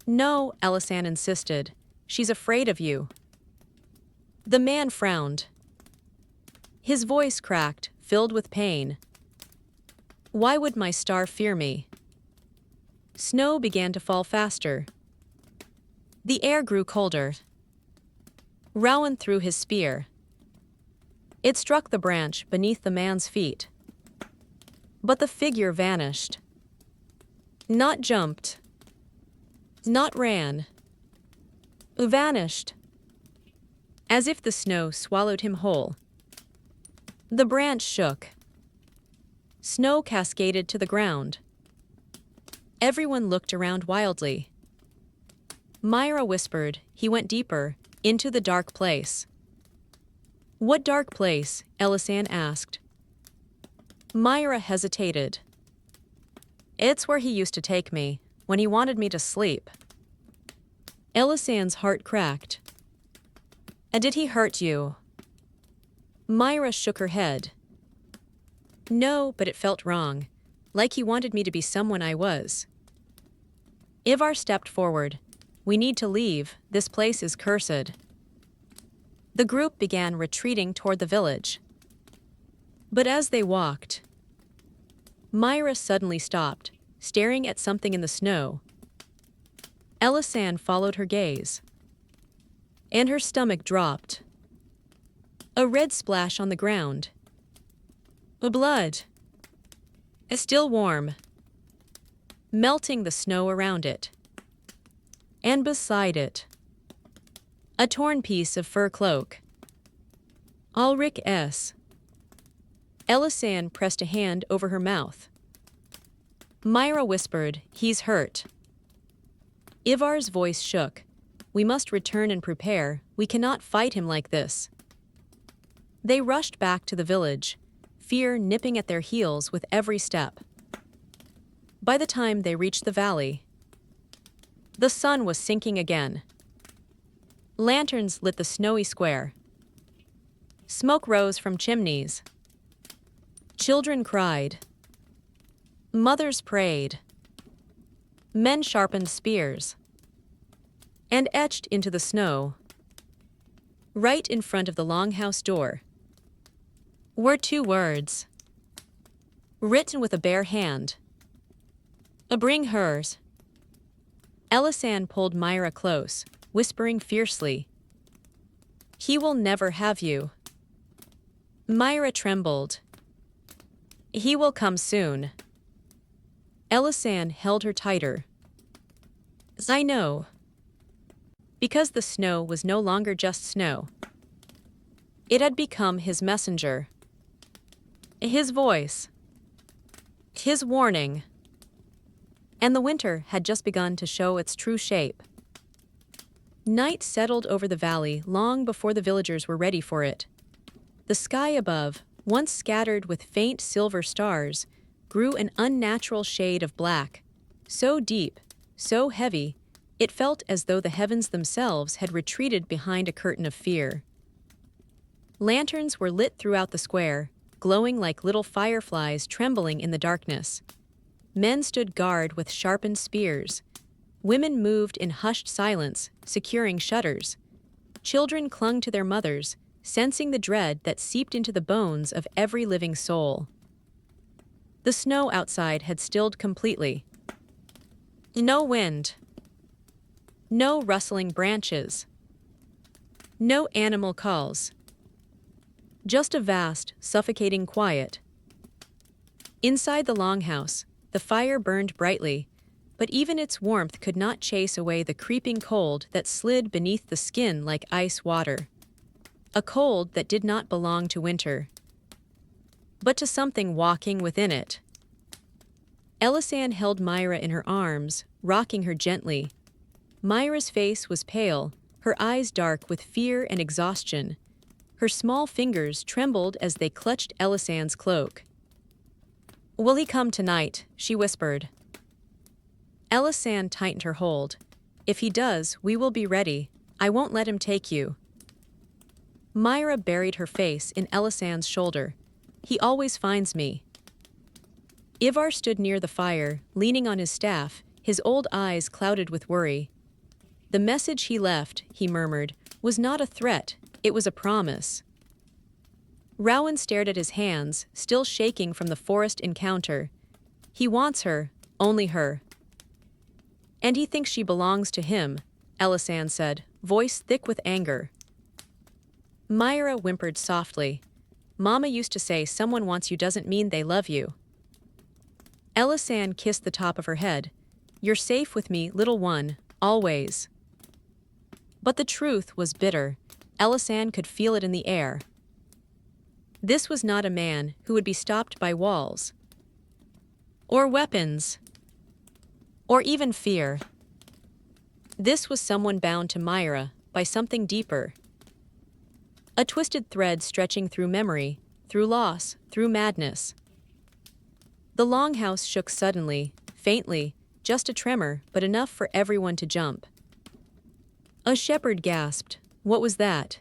"No," Elisan insisted. "She's afraid of you." The man frowned. His voice cracked, filled with pain. "Why would my star fear me?" Snow began to fall faster. The air grew colder. Rowan threw his spear. It struck the branch beneath the man's feet. But the figure vanished. Not jumped. Not ran. Vanished. As if the snow swallowed him whole. The branch shook. Snow cascaded to the ground. Everyone looked around wildly. Myra whispered. "He went deeper, into the dark place." "What dark place?" Elisan asked. Myra hesitated. "It's where he used to take me, when he wanted me to sleep." Elisan's heart cracked. "And did he hurt you?" Myra shook her head. "No, but it felt wrong, like he wanted me to be someone I was." Ivar stepped forward. "We need to leave, this place is cursed." The group began retreating toward the village. But as they walked, Myra suddenly stopped, staring at something in the snow. Elisan followed her gaze, and her stomach dropped. A red splash on the ground. Blood. Still warm. Melting the snow around it. And beside it, a torn piece of fur cloak. Ulrich S. Elisan pressed a hand over her mouth. Myra whispered, "He's hurt." Ivar's voice shook. "We must return and prepare. We cannot fight him like this." They rushed back to the village, fear nipping at their heels with every step. By the time they reached the valley, the sun was sinking again. Lanterns lit the snowy square. Smoke rose from chimneys. Children cried. Mothers prayed. Men sharpened spears. And etched into the snow, right in front of the longhouse door, were two words, written with a bare hand. Bring hers. Elisan pulled Myra close, whispering fiercely, He will never have you. Myra trembled. He will come soon. Elisan held her tighter. I know. Because the snow was no longer just snow. It had become his messenger. His voice. His warning. And the winter had just begun to show its true shape. Night settled over the valley long before the villagers were ready for it. The sky above, once scattered with faint silver stars, grew an unnatural shade of black, so deep, so heavy, it felt as though the heavens themselves had retreated behind a curtain of fear. Lanterns were lit throughout the square, glowing like little fireflies trembling in the darkness. Men stood guard with sharpened spears. Women moved in hushed silence, securing shutters. Children clung to their mothers, sensing the dread that seeped into the bones of every living soul. The snow outside had stilled completely. No wind. No rustling branches. No animal calls. Just a vast, suffocating quiet. Inside the longhouse, the fire burned brightly, but even its warmth could not chase away the creeping cold that slid beneath the skin like ice water. A cold that did not belong to winter, but to something walking within it. Elisan held Myra in her arms, rocking her gently. Myra's face was pale, her eyes dark with fear and exhaustion. Her small fingers trembled as they clutched Elisan's cloak. Will he come tonight? She whispered. Elisan tightened her hold. If he does, we will be ready. I won't let him take you. Myra buried her face in Elisan's shoulder. He always finds me. Ivar stood near the fire, leaning on his staff, his old eyes clouded with worry. The message he left, he murmured, was not a threat, it was a promise. Rowan stared at his hands, still shaking from the forest encounter. He wants her, only her. And he thinks she belongs to him, Elisan said, voice thick with anger. Myra whimpered softly. Mama used to say someone wants you doesn't mean they love you. Elisan kissed the top of her head. You're safe with me, little one, always. But the truth was bitter. Elisan could feel it in the air. This was not a man who would be stopped by walls, or weapons, or even fear. This was someone bound to Myra by something deeper. A twisted thread stretching through memory, through loss, through madness. The longhouse shook suddenly, faintly, just a tremor, but enough for everyone to jump. A shepherd gasped. What was that?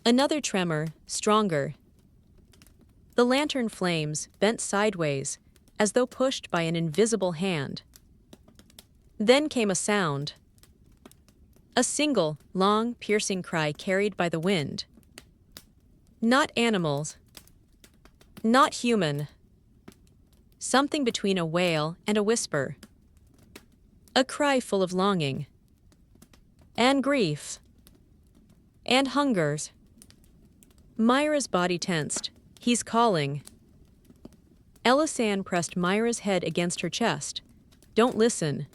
Another tremor, stronger. The lantern flames bent sideways, as though pushed by an invisible hand. Then came a sound. A single, long, piercing cry carried by the wind. Not animals. Not human. Something between a wail and a whisper. A cry full of longing. And grief. And hungers. Myra's body tensed. He's calling. Elisan pressed Myra's head against her chest. Don't listen.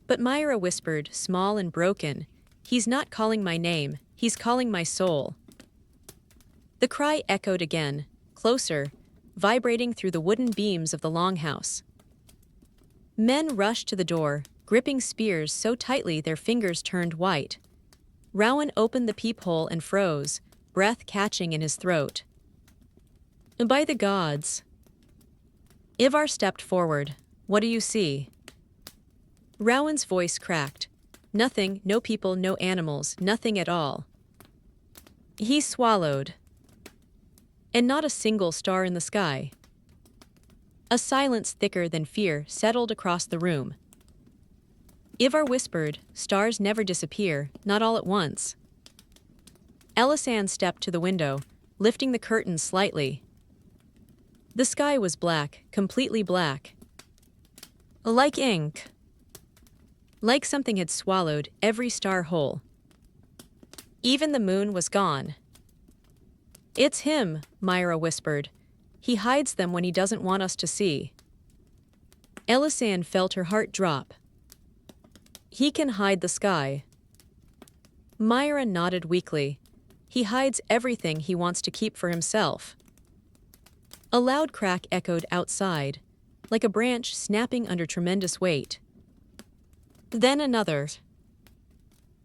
But Myra whispered, small and broken, He's not calling my name, he's calling my soul. The cry echoed again, closer, vibrating through the wooden beams of the longhouse. Men rushed to the door, gripping spears so tightly their fingers turned white. Rowan opened the peephole and froze, breath catching in his throat. By the gods. Ivar stepped forward. What do you see? Rowan's voice cracked. Nothing, no people, no animals, nothing at all. He swallowed. and not a single star in the sky. A silence thicker than fear settled across the room. Ivar whispered, "Stars never disappear, not all at once." Elisan stepped to the window, lifting the curtain slightly. The sky was black, completely black. Like ink. Like something had swallowed every star whole. Even the moon was gone. "It's him," Myra whispered. "He hides them when he doesn't want us to see." Elisan felt her heart drop. "He can hide the sky." Myra nodded weakly. "He hides everything he wants to keep for himself." A loud crack echoed outside, like a branch snapping under tremendous weight. Then another.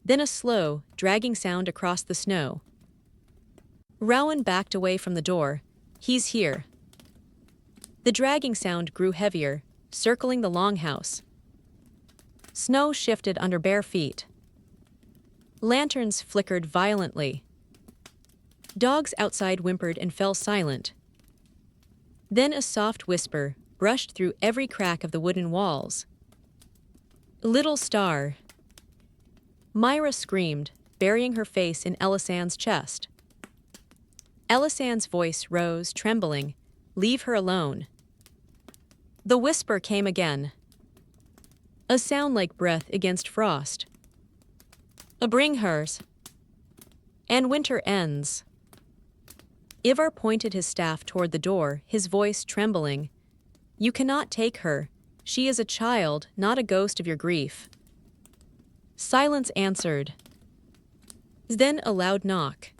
Then a slow, dragging sound across the snow. Rowan backed away from the door. "He's here." The dragging sound grew heavier, circling the longhouse. Snow shifted under bare feet. Lanterns flickered violently. Dogs outside whimpered and fell silent. Then a soft whisper brushed through every crack of the wooden walls. "Little star." Myra screamed, burying her face in Elisan's chest. Elisan's voice rose, trembling. "Leave her alone." The whisper came again. A sound like breath against frost. "Bring hers." "And winter ends." Ivar pointed his staff toward the door, his voice trembling. "You cannot take her. She is a child, not a ghost of your grief." Silence answered. Then a loud knock.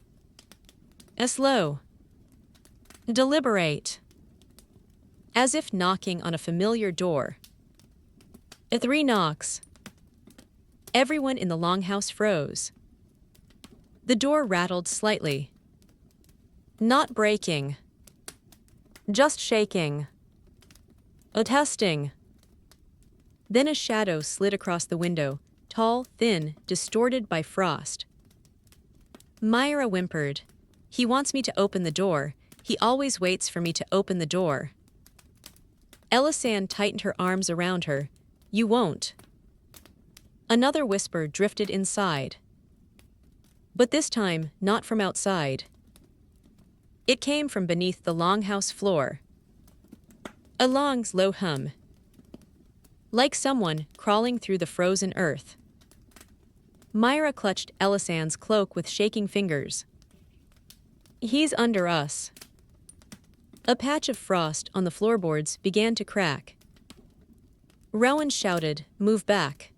Slow. Deliberate. As if knocking on a familiar door. 3 knocks. Everyone in the longhouse froze. The door rattled slightly. Not breaking. Just shaking. Testing. Then a shadow slid across the window, tall, thin, distorted by frost. Myra whimpered. "He wants me to open the door. He always waits for me to open the door." Elisan tightened her arms around her. "You won't." Another whisper drifted inside. But this time, not from outside. It came from beneath the longhouse floor. A long, low hum. Like someone crawling through the frozen earth. Myra clutched Elisan's cloak with shaking fingers. "He's under us." A patch of frost on the floorboards began to crack. Rowan shouted, "Move back."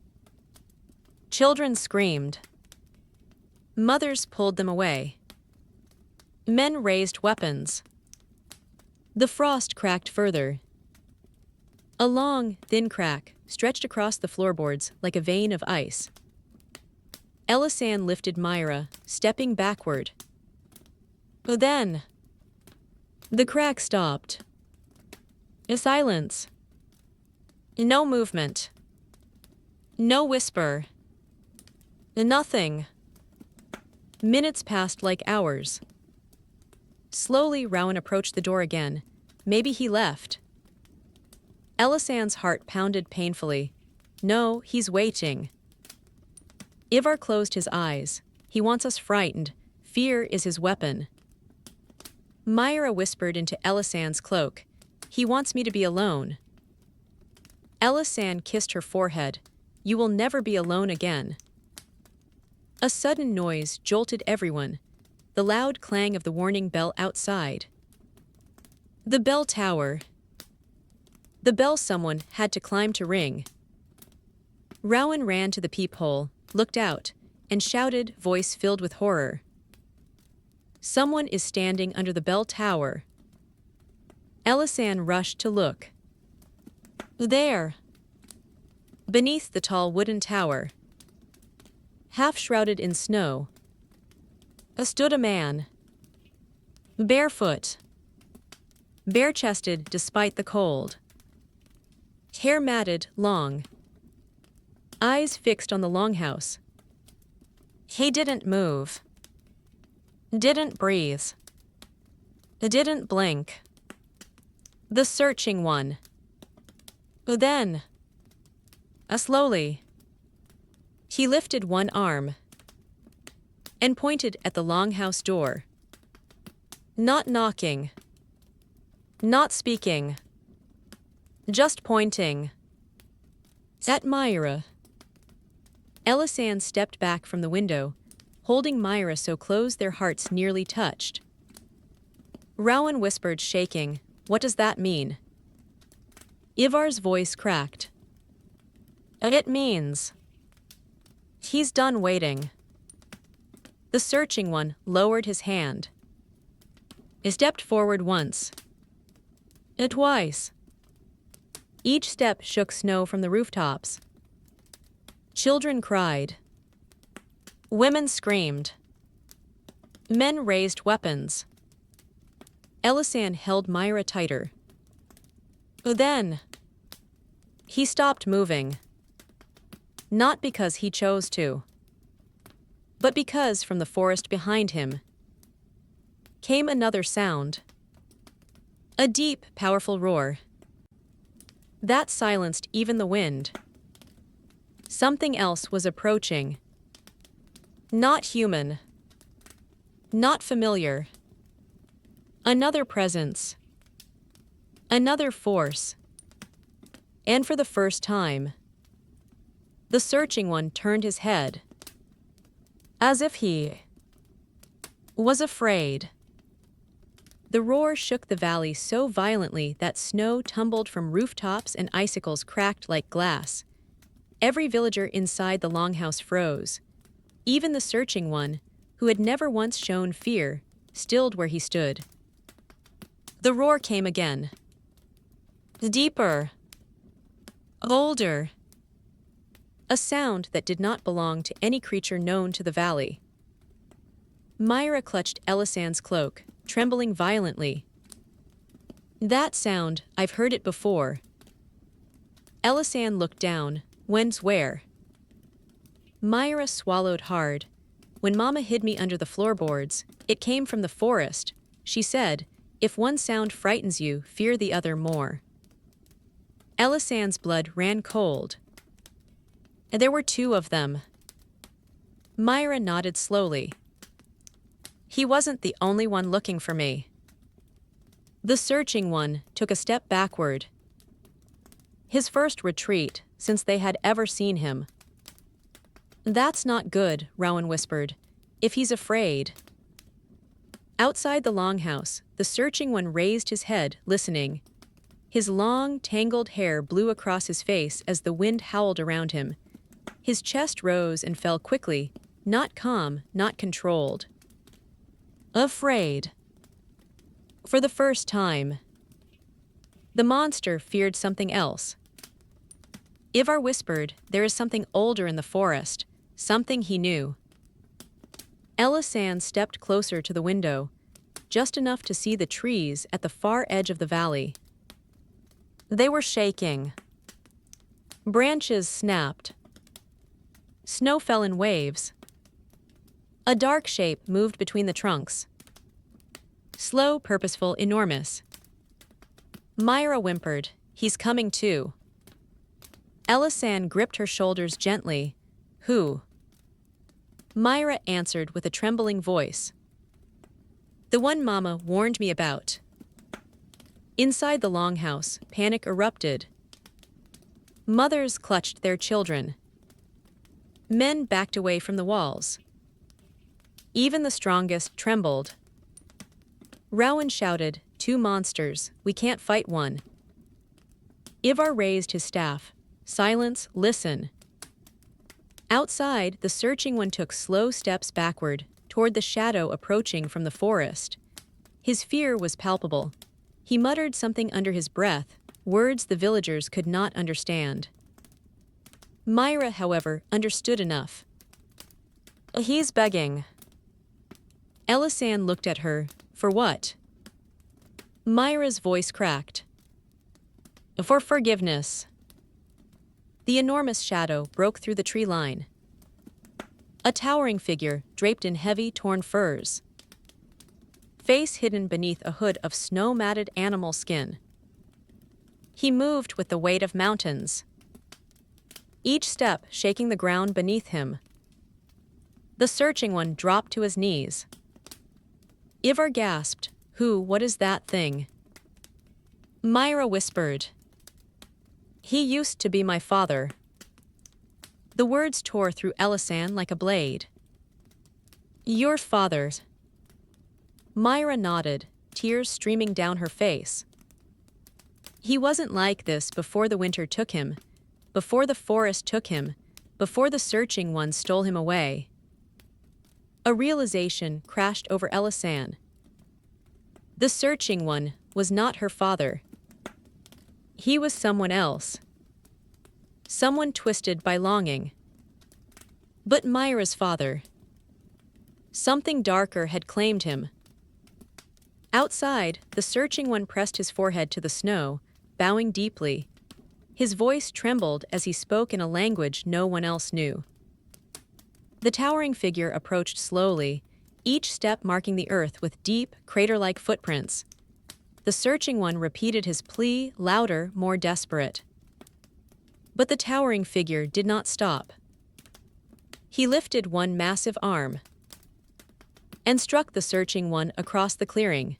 Children screamed. Mothers pulled them away. Men raised weapons. The frost cracked further. A long, thin crack stretched across the floorboards like a vein of ice. Elisan lifted Myra, stepping backward. Then the crack stopped. A silence. No movement. No whisper. Nothing. Minutes passed like hours. Slowly, Rowan approached the door again. Maybe he left. Elisan's heart pounded painfully. No, he's waiting. Ivar closed his eyes. He wants us frightened. Fear is his weapon. Myra whispered into Elisan's cloak. He wants me to be alone. Elisan kissed her forehead. You will never be alone again. A sudden noise jolted everyone. The loud clang of the warning bell outside. The bell tower. The bell someone had to climb to ring. Rowan ran to the peephole, looked out, and shouted, voice filled with horror. Someone is standing under the bell tower. Elisan rushed to look. There. Beneath the tall wooden tower. Half shrouded in snow. Stood a man. Barefoot. Bare-chested despite the cold. Hair matted, long. Eyes fixed on the longhouse. He didn't move. Didn't breathe. Didn't blink. The searching one. Then, slowly, he lifted one arm and pointed at the longhouse door. Not knocking. Not speaking. Just pointing. At Myra. Elisan stepped back from the window, holding Myra so close their hearts nearly touched. Rowan whispered, shaking, "What does that mean?" Ivar's voice cracked. "It means he's done waiting." The searching one lowered his hand. He stepped forward once. Twice. Each step shook snow from the rooftops. Children cried. Women screamed. Men raised weapons. Elisan held Myra tighter. Then, he stopped moving. Not because he chose to, but because from the forest behind him came another sound. A deep, powerful roar. That silenced even the wind. Something else was approaching. Not human. Not familiar. Another presence. Another force. And for the first time, the searching one turned his head, as if he was afraid. The roar shook the valley so violently that snow tumbled from rooftops and icicles cracked like glass. Every villager inside the longhouse froze. Even the searching one, who had never once shown fear, stilled where he stood. The roar came again. Deeper. Older. A sound that did not belong to any creature known to the valley. Myra clutched Elisan's cloak, trembling violently. That sound, I've heard it before. Elisan looked down. When's where? Myra swallowed hard. When Mama hid me under the floorboards, it came from the forest. She said, if one sound frightens you, fear the other more. Elisan's blood ran cold. There were two of them. Myra nodded slowly. He wasn't the only one looking for me. The searching one took a step backward. His first retreat since they had ever seen him. That's not good, Rowan whispered. If he's afraid. Outside the longhouse, the searching one raised his head, listening. His long, tangled hair blew across his face as the wind howled around him. His chest rose and fell quickly, not calm, not controlled. Afraid. For the first time. The monster feared something else. Ivar whispered, there is something older in the forest, something he knew. Elisan stepped closer to the window, just enough to see the trees at the far edge of the valley. They were shaking. Branches snapped. Snow fell in waves. A dark shape moved between the trunks. Slow, purposeful, enormous. Myra whimpered, he's coming too. Elisan gripped her shoulders gently. Who? Myra answered with a trembling voice. The one Mama warned me about. Inside the longhouse, panic erupted. Mothers clutched their children. Men backed away from the walls. Even the strongest trembled. Rowan shouted, two monsters, we can't fight one. Ivar raised his staff. Silence, listen. Outside, the searching one took slow steps backward, toward the shadow approaching from the forest. His fear was palpable. He muttered something under his breath, words the villagers could not understand. Myra, however, understood enough. He's begging. Elisan looked at her. For what? Myra's voice cracked. For forgiveness. The enormous shadow broke through the tree line. A towering figure draped in heavy, torn furs. face hidden beneath a hood of snow-matted animal skin. He moved with the weight of mountains, each step shaking the ground beneath him. The searching one dropped to his knees. Ivar gasped, What is that thing? Myra whispered, He used to be my father. The words tore through Elisan like a blade. Your father. Myra nodded, tears streaming down her face. He wasn't like this before the winter took him, before the forest took him, before the searching one stole him away. A realization crashed over Elisan. The searching one was not her father. He was someone else. Someone twisted by longing. But Myra's father. Something darker had claimed him. Outside, the searching one pressed his forehead to the snow, bowing deeply. His voice trembled as he spoke in a language no one else knew. The towering figure approached slowly, each step marking the earth with deep, crater-like footprints. The searching one repeated his plea, louder, more desperate. But the towering figure did not stop. He lifted one massive arm and struck the searching one across the clearing.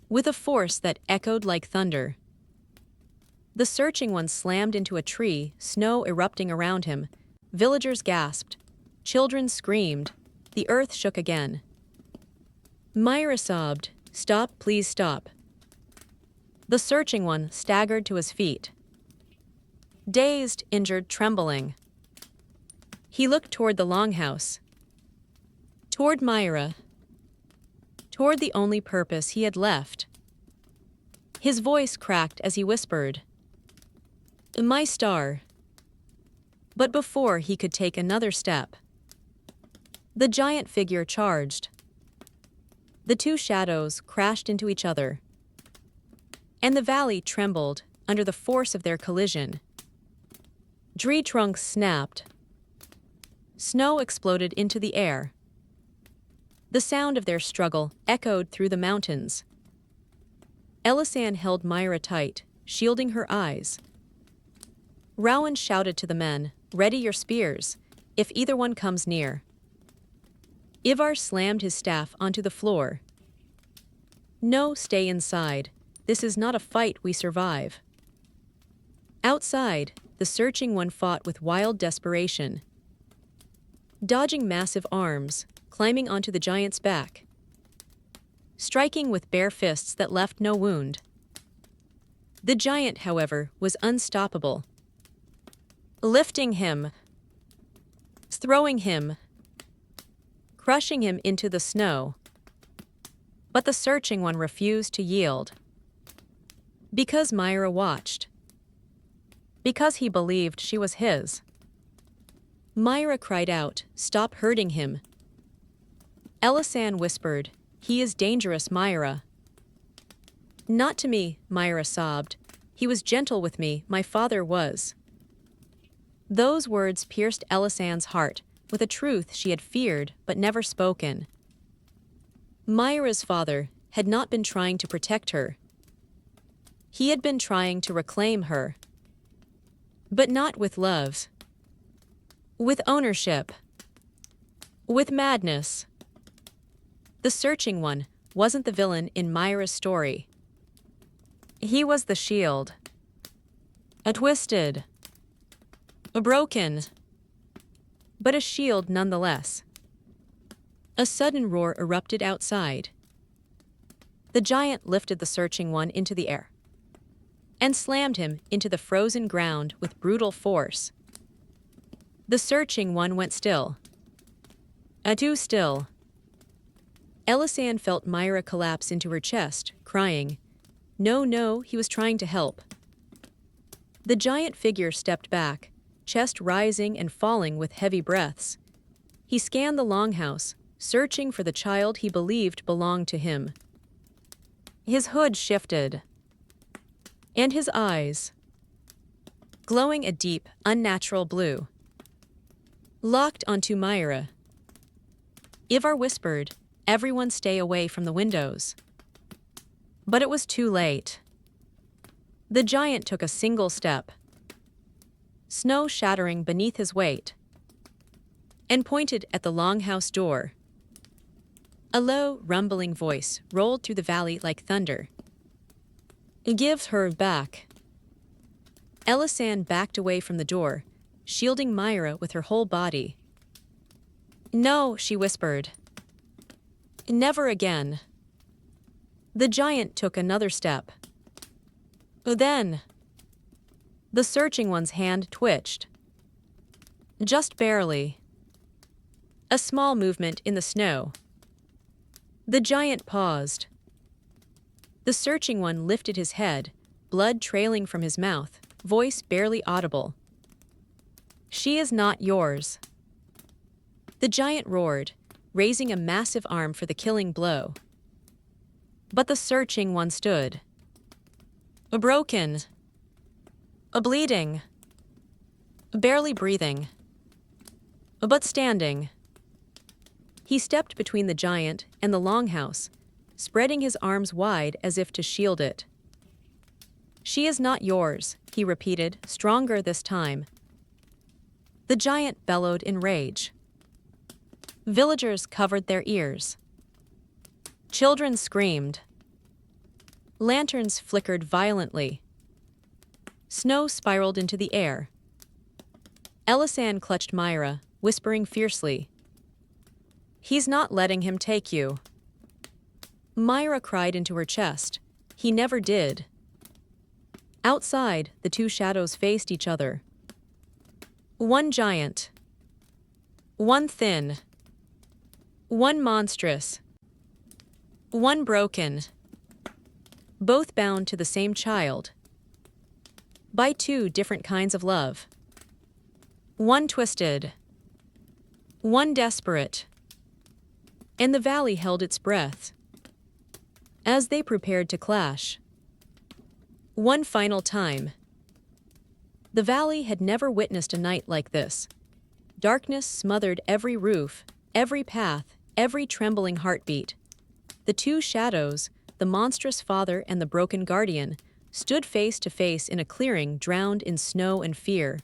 With a force that echoed like thunder, the searching one slammed into a tree, snow erupting around him. Villagers gasped. Children screamed. The earth shook again. Myra sobbed, Stop, please stop. The searching one staggered to his feet. Dazed, injured, trembling. He looked toward the longhouse. Toward Myra. Toward the only purpose he had left. His voice cracked as he whispered, My star. But before he could take another step, the giant figure charged. The two shadows crashed into each other, and the valley trembled under the force of their collision. Tree trunks snapped. Snow exploded into the air. The sound of their struggle echoed through the mountains. Elisan held Myra tight, shielding her eyes. Rowan shouted to the men, Ready your spears, if either one comes near. Ivar slammed his staff onto the floor. No, stay inside. This is not a fight we survive. Outside, the searching one fought with wild desperation. Dodging massive arms, climbing onto the giant's back. Striking with bare fists that left no wound. The giant, however, was unstoppable. Lifting him, throwing him, crushing him into the snow. But the searching one refused to yield. Because Myra watched. Because he believed she was his. Myra cried out, Stop hurting him. Elisan whispered, He is dangerous, Myra. Not to me, Myra sobbed. He was gentle with me, my father was. Those words pierced Elisan's heart with a truth she had feared but never spoken. Myra's father had not been trying to protect her. He had been trying to reclaim her. But not with love. With ownership. With madness. The searching one wasn't the villain in Myra's story. He was the shield. A twisted. A broken. But a shield nonetheless. A sudden roar erupted outside. The giant lifted the searching one into the air and slammed him into the frozen ground with brutal force. The searching one went still. Too still. Elisan felt Myra collapse into her chest, crying. No, he was trying to help. The giant figure stepped back, chest rising and falling with heavy breaths. He scanned the longhouse, searching for the child he believed belonged to him. His hood shifted. And his eyes, glowing a deep, unnatural blue, locked onto Myra. Ivar whispered, Everyone stay away from the windows. But it was too late. The giant took a single step, snow shattering beneath his weight, and pointed at the longhouse door. A low, rumbling voice rolled through the valley like thunder. "Give her back." Elisan backed away from the door, shielding Myra with her whole body. "No," she whispered. "Never again." The giant took another step. Then, the searching one's hand twitched. Just barely. A small movement in the snow. The giant paused. The searching one lifted his head, blood trailing from his mouth, voice barely audible. "She is not yours." The giant roared, raising a massive arm for the killing blow. But the searching one stood. Broken. Bleeding. Barely breathing. But standing. He stepped between the giant and the longhouse, spreading his arms wide as if to shield it. "She is not yours," he repeated, stronger this time. The giant bellowed in rage. Villagers covered their ears. Children screamed. Lanterns flickered violently. Snow spiraled into the air. Elisan clutched Myra, whispering fiercely, "He's not letting him take you." Myra cried into her chest. He never did. Outside, the two shadows faced each other. One giant. One thin. One monstrous. One broken. Both bound to the same child. By two different kinds of love. One twisted. One desperate. And the valley held its breath as they prepared to clash. One final time. The valley had never witnessed a night like this. Darkness smothered every roof, every path, every trembling heartbeat. The two shadows, the monstrous father and the broken guardian, stood face to face in a clearing drowned in snow and fear.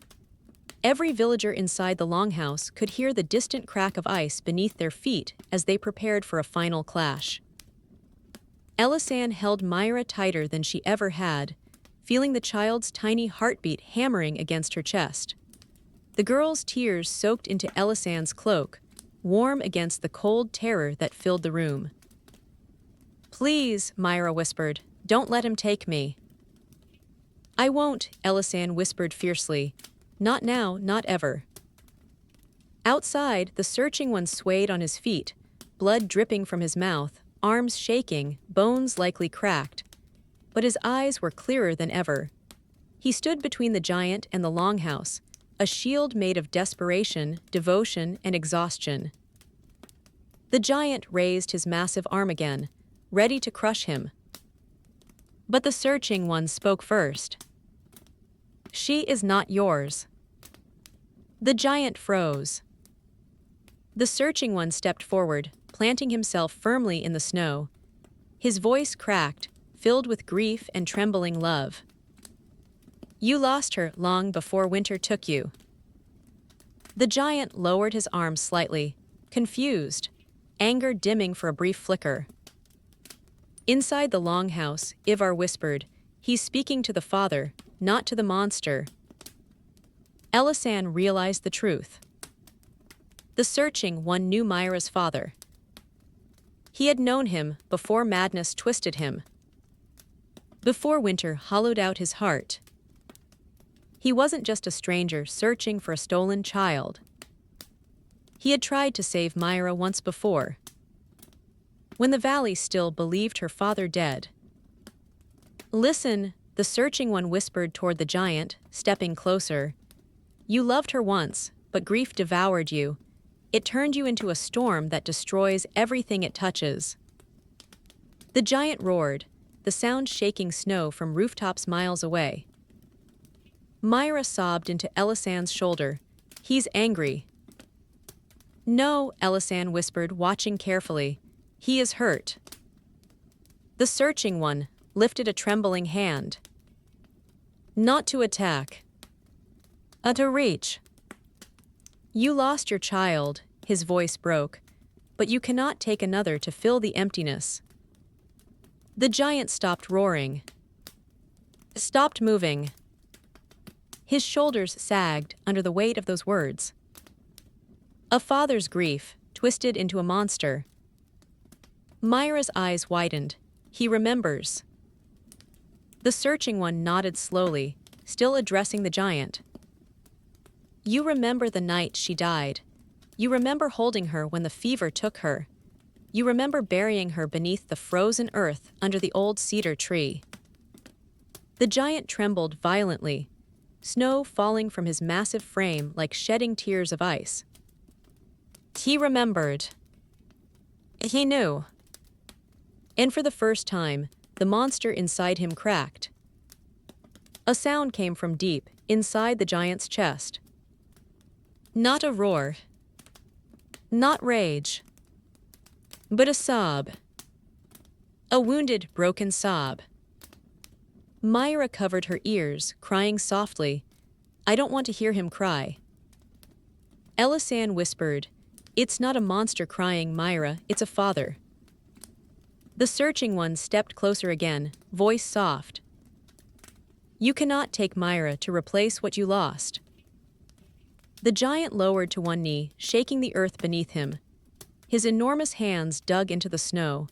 Every villager inside the longhouse could hear the distant crack of ice beneath their feet as they prepared for a final clash. Elisan held Myra tighter than she ever had, feeling the child's tiny heartbeat hammering against her chest. The girl's tears soaked into Elisan's cloak, warm against the cold terror that filled the room. "Please," Myra whispered, "don't let him take me." "I won't," Elisan whispered fiercely. "Not now, not ever." Outside, the searching one swayed on his feet, blood dripping from his mouth, arms shaking, bones likely cracked. But his eyes were clearer than ever. He stood between the giant and the longhouse, a shield made of desperation, devotion, and exhaustion. The giant raised his massive arm again, ready to crush him. But the searching one spoke first. "She is not yours." The giant froze. The searching one stepped forward, planting himself firmly in the snow. His voice cracked, filled with grief and trembling love. "You lost her long before winter took you." The giant lowered his arms slightly, confused, anger dimming for a brief flicker. Inside the longhouse, Ivar whispered, "He's speaking to the father, not to the monster." Elisan realized the truth. The searching one knew Myra's father. He had known him before madness twisted him, before winter hollowed out his heart. He wasn't just a stranger searching for a stolen child. He had tried to save Myra once before, when the valley still believed her father dead. "Listen," the searching one whispered toward the giant, stepping closer. "You loved her once, but grief devoured you. It turned you into a storm that destroys everything it touches." The giant roared, the sound shaking snow from rooftops miles away. Myra sobbed into Elisan's shoulder. "He's angry." "No," Elisan whispered, watching carefully. He is hurt. The searching one lifted a trembling hand. Not to attack. To reach. You lost your child, his voice broke, but you cannot take another to fill the emptiness. The giant stopped roaring. Stopped moving. His shoulders sagged under the weight of those words. A father's grief twisted into a monster. Myra's eyes widened. He remembers. The searching one nodded slowly, still addressing the giant. You remember the night she died. You remember holding her when the fever took her. You remember burying her beneath the frozen earth under the old cedar tree. The giant trembled violently, snow falling from his massive frame like shedding tears of ice. He remembered. He knew. And for the first time, the monster inside him cracked. A sound came from deep inside the giant's chest. Not a roar. Not rage. But a sob. A wounded, broken sob. Myra covered her ears, crying softly. I don't want to hear him cry. Elisan whispered, It's not a monster crying, Myra, it's a father. The searching one stepped closer again, voice soft. You cannot take Myra to replace what you lost. The giant lowered to one knee, shaking the earth beneath him. His enormous hands dug into the snow.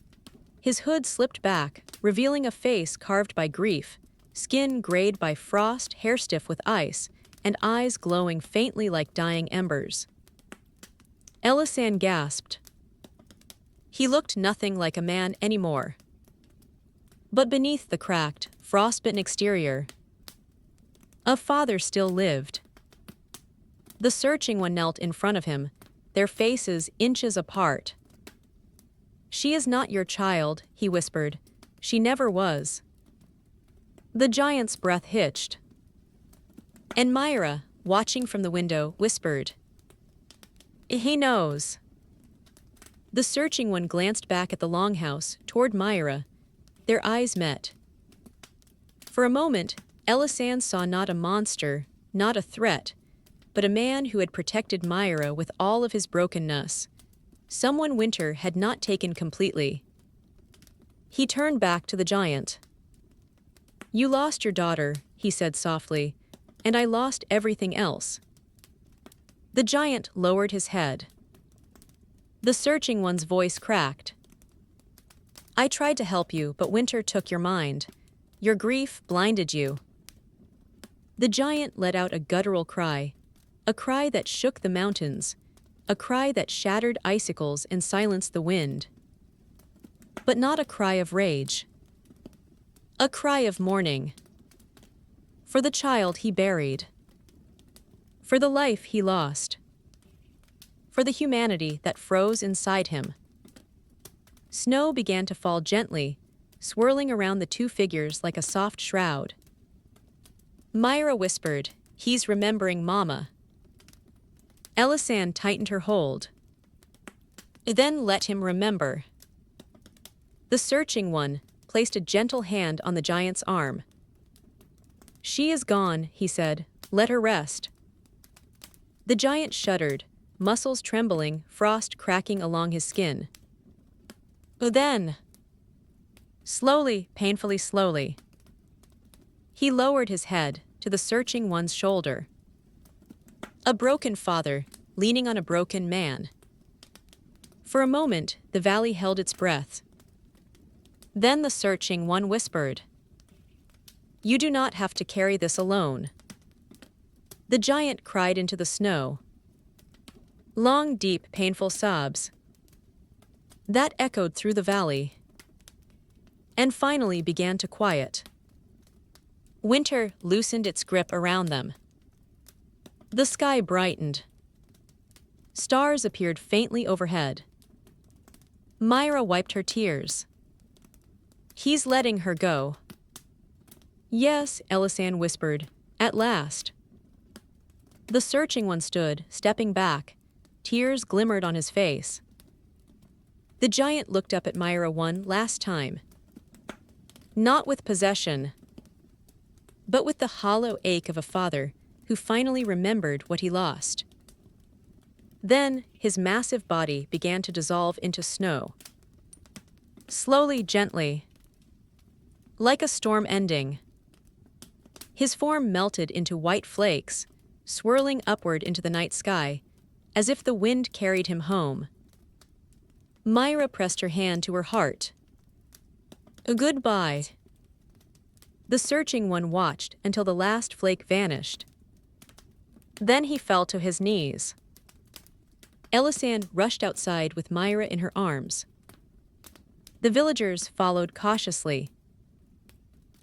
His hood slipped back, revealing a face carved by grief, skin grayed by frost, hair stiff with ice, and eyes glowing faintly like dying embers. Elisan gasped. He looked nothing like a man anymore. But beneath the cracked, frostbitten exterior, a father still lived. The searching one knelt in front of him, their faces inches apart. She is not your child, he whispered. She never was. The giant's breath hitched. And Myra, watching from the window, whispered, He knows. The searching one glanced back at the longhouse, toward Myra. Their eyes met. For a moment, Elisan saw not a monster, not a threat, but a man who had protected Myra with all of his brokenness, someone Winter had not taken completely. He turned back to the giant. You lost your daughter, he said softly, and I lost everything else. The giant lowered his head. The searching one's voice cracked. I tried to help you, but Winter took your mind. Your grief blinded you. The giant let out a guttural cry, a cry that shook the mountains, a cry that shattered icicles and silenced the wind. But not a cry of rage. A cry of mourning. For the child he buried. For the life he lost. For the humanity that froze inside him. Snow began to fall gently, swirling around the two figures like a soft shroud. Myra whispered, He's remembering Mama. Elisan tightened her hold. Then let him remember. The searching one placed a gentle hand on the giant's arm. She is gone, he said. Let her rest. The giant shuddered, muscles trembling, frost cracking along his skin. Then, slowly, painfully slowly, he lowered his head to the searching one's shoulder. A broken father, leaning on a broken man. For a moment, the valley held its breath. Then the searching one whispered, You do not have to carry this alone. The giant cried into the snow. Long, deep, painful sobs. That echoed through the valley. And finally began to quiet. Winter loosened its grip around them. The sky brightened. Stars appeared faintly overhead. Myra wiped her tears. He's letting her go. Yes, Elisan whispered, at last. The searching one stood, stepping back. Tears glimmered on his face. The giant looked up at Myra one last time. Not with possession, but with the hollow ache of a father who finally remembered what he lost. Then his massive body began to dissolve into snow. Slowly, gently, like a storm ending. His form melted into white flakes, swirling upward into the night sky, as if the wind carried him home. Myra pressed her hand to her heart. Goodbye. The searching one watched until the last flake vanished. Then he fell to his knees. Elisan rushed outside with Myra in her arms. The villagers followed cautiously.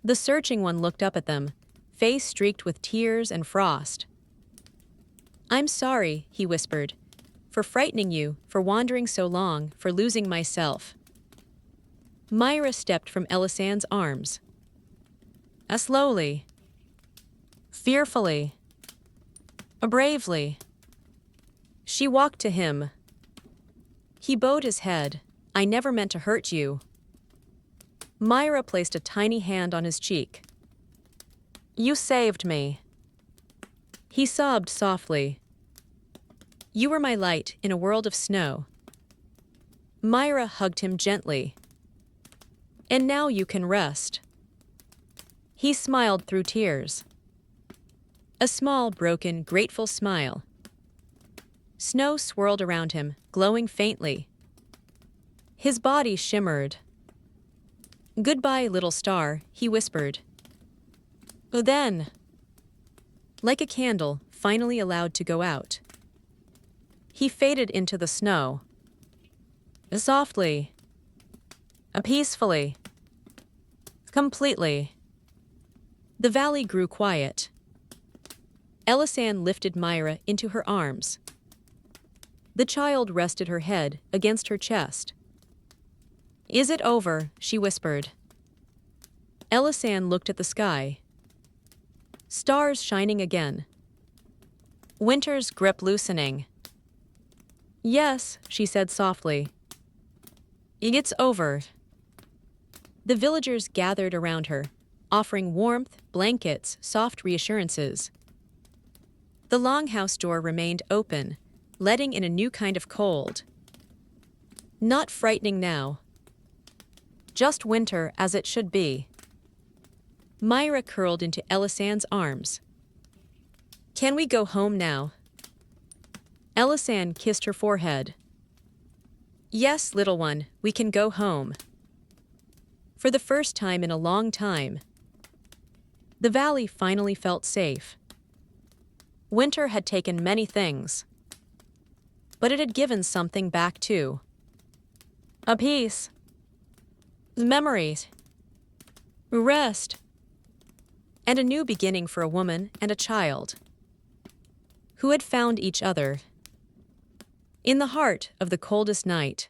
The searching one looked up at them, face streaked with tears and frost. I'm sorry, he whispered, for frightening you, for wandering so long, for losing myself. Myra stepped from Elisan's arms. Slowly, fearfully, bravely. She walked to him. He bowed his head. I never meant to hurt you. Myra placed a tiny hand on his cheek. You saved me. He sobbed softly. You were my light in a world of snow. Myra hugged him gently. And now you can rest. He smiled through tears. A small, broken, grateful smile. Snow swirled around him, glowing faintly. His body shimmered. Goodbye, little star, he whispered. Then, like a candle finally allowed to go out, he faded into the snow. Softly, peacefully, completely. The valley grew quiet. Elisan lifted Myra into her arms. The child rested her head against her chest. Is it over? She whispered. Elisan looked at the sky. Stars shining again. Winter's grip loosening. Yes, she said softly. It's over. The villagers gathered around her, offering warmth, blankets, soft reassurances. The longhouse door remained open, letting in a new kind of cold. Not frightening now. Just winter as it should be. Myra curled into Elisan's arms. Can we go home now? Elisan kissed her forehead. Yes, little one, we can go home. For the first time in a long time, the valley finally felt safe. Winter had taken many things, but it had given something back too. A peace. Memories. Rest. And a new beginning for a woman and a child who had found each other in the heart of the coldest night.